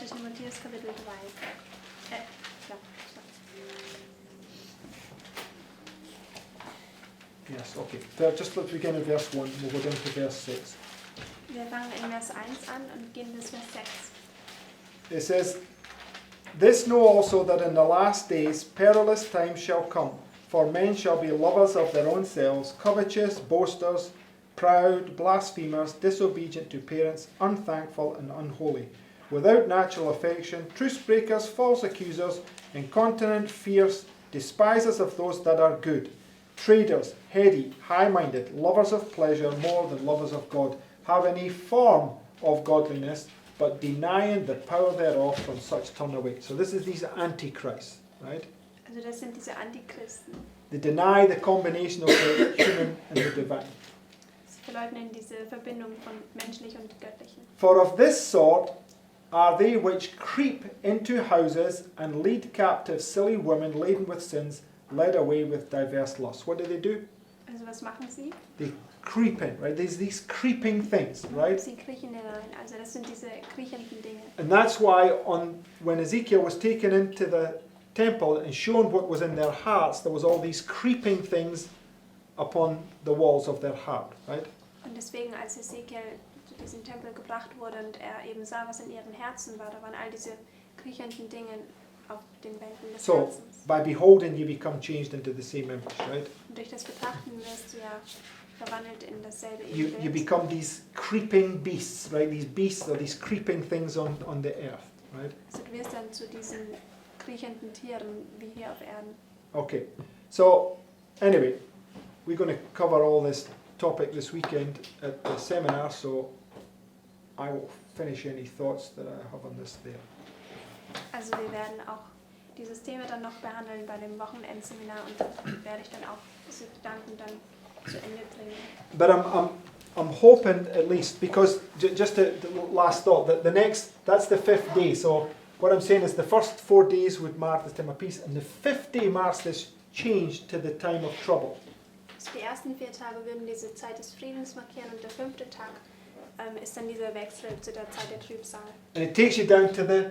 Timotheus Kapitel 3. Ja. Yes, okay. Just let's begin in verse 1, we'll go down to verse 6. Wir fangen in Vers 1 an und gehen bis Vers 6. It says, this know also that in the last days perilous times shall come, for men shall be lovers of their own selves, covetous, boasters, proud, blasphemers, disobedient to parents, unthankful and unholy, without natural affection, truce breakers, false accusers, incontinent, fierce, despisers of those that are good, traitors, heady, high-minded, lovers of pleasure more than lovers of God, having a form of godliness, but denying the power thereof, from such turn away. So this is these antichrists, right? Also das sind diese Antichristen. They deny the combination of the human and the divine. Sie verleugnen diese Verbindung von menschlich und göttlichen. For of this sort are they which creep into houses and lead captive silly women laden with sins, led away with diverse lusts. What do? Also was machen sie? They creep in, right? There's these creeping things, right? Sie kriechen hinein. Also das sind diese kriechenden Dinge. And that's why when Ezekiel was taken into the temple and shown what was in their hearts, there was all these creeping things upon the walls of their heart, right? Und deswegen, als Ezekiel zu diesem Tempel gebracht wurde und er eben sah, was in ihren Herzen war, da waren all diese kriechenden Dinge auf den Wänden des So, Herzens. by beholding, you become changed into the same image, right? Und durch das Betrachten wirst du ja verwandelt in dasselbe You Ebenbild. become these creeping beasts, right? These beasts or these creeping things on the earth, right? Also du wirst dann zu diesen kriechenden Tieren wie hier auf Erden. Okay, so anyway, we're going to cover all this topic this weekend at the seminar, so I will finish any thoughts that I have on this there. Also wir werden auch dieses Thema dann noch behandeln bei dem Wochenendseminar und dann werde ich dann auch diese Gedanken dann zu Ende bringen. But I'm hoping at least, because just the last thought, that that's the 5th day, so what I'm saying is the first 4 days would mark the time of peace, and the 5th day marks this change to the time of trouble. Also die ersten 4 Tage würden diese Zeit des Friedens markieren und der 5. Tag ist dann dieser Wechsel zu der Zeit der Trübsal. And it takes you down to the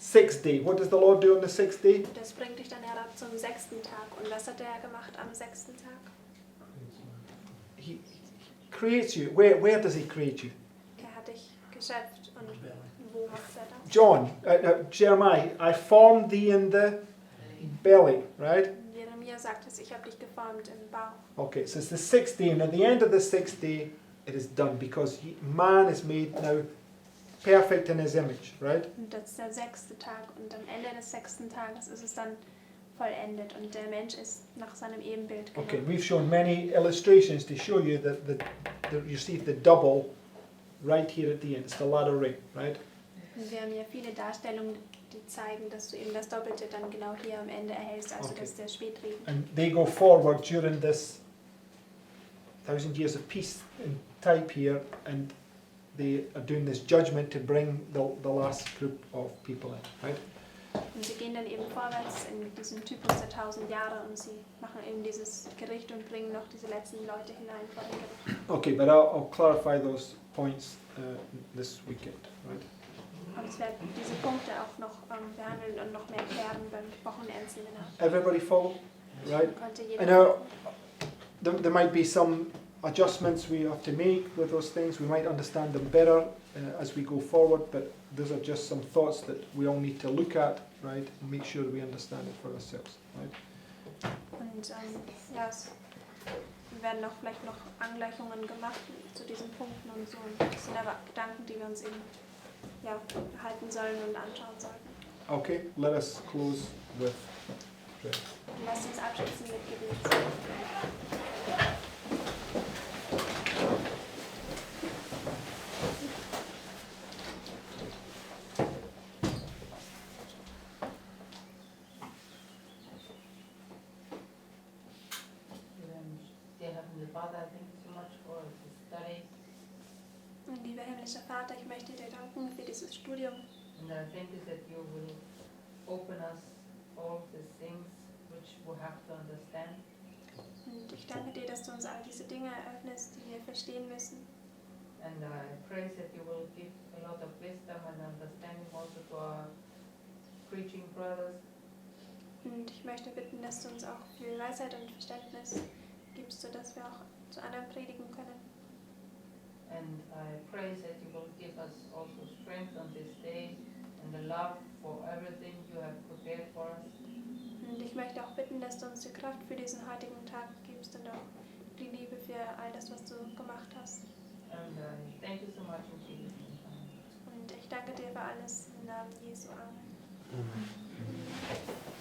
6th day. What does the Lord do on the 6th day? Das bringt dich dann herab zum 6. Tag. Und was hat er gemacht am 6. Tag? He creates you. Where does He create you? Er hat dich geschöpft. Und wo macht er das? John, Jeremiah, I formed thee in the belly, right? Jeremia sagt es, ich habe dich geformt im Bauch. Okay, so it's the 6th day, and at the end of the 6th day, it is done, because man is made now perfect in his image, right? Und das ist der 6. Tag. Und am Ende des 6. Tages ist es dann vollendet. Und der Mensch ist nach seinem Ebenbild gemacht. Okay, we've shown many illustrations to show you that you see the double right here at the end. It's the latter rain, right? Und wir haben ja viele Darstellungen, die zeigen, dass du eben das Doppelte dann genau hier am Ende erhältst, also Okay. dass der Spätregen. And they go forward during this 1,000 years of peace in type here, and they are doing this judgment to bring the last group of people in, right? Und sie gehen dann eben vorwärts in diesem Typus der 1000 Jahre und sie machen eben dieses Gericht und bringen noch diese letzten Leute hinein vor dem Gericht. Okay, but I'll clarify those points this weekend, right? Und ich werde diese Punkte auch noch behandeln und noch mehr klären beim Wochenendseminar. Everybody follow, right? Konnte I jeder know there might be some adjustments we have to make with those things. We might understand them better as we go forward, but those are just some thoughts that we all need to look at, right? And make sure we understand it for ourselves, right? Und ja, es werden auch vielleicht noch Angleichungen gemacht zu diesen Punkten und so. Und das sind aber Gedanken, die wir uns eben behalten sollen und anschauen sollten. Okay, let us close with prayer. Und lasst uns abschließen mit Gebet. Dear Heavenly Father, I thank you so much for this study, Und lieber himmlischer Vater, ich möchte dir danken für dieses Studium. and I thank you that you will open us all the things which we have to understand, Und ich danke dir, dass du uns all diese Dinge eröffnest, die wir verstehen müssen. and I pray that you will give a lot of wisdom and understanding also to our preaching brothers, Und ich möchte bitten, dass du uns auch viel Weisheit und Verständnis gibst, sodass wir auch zu anderen predigen können. and I pray that you will give us also strength on this day and the love for everything you have prepared for us. Und ich möchte auch bitten, dass du uns die Kraft für diesen heutigen Tag gibst und auch die Liebe für all das, was du gemacht hast. And I thank you so much in Jesus' name. Und ich danke dir für alles im Namen Jesu. Amen. Amen.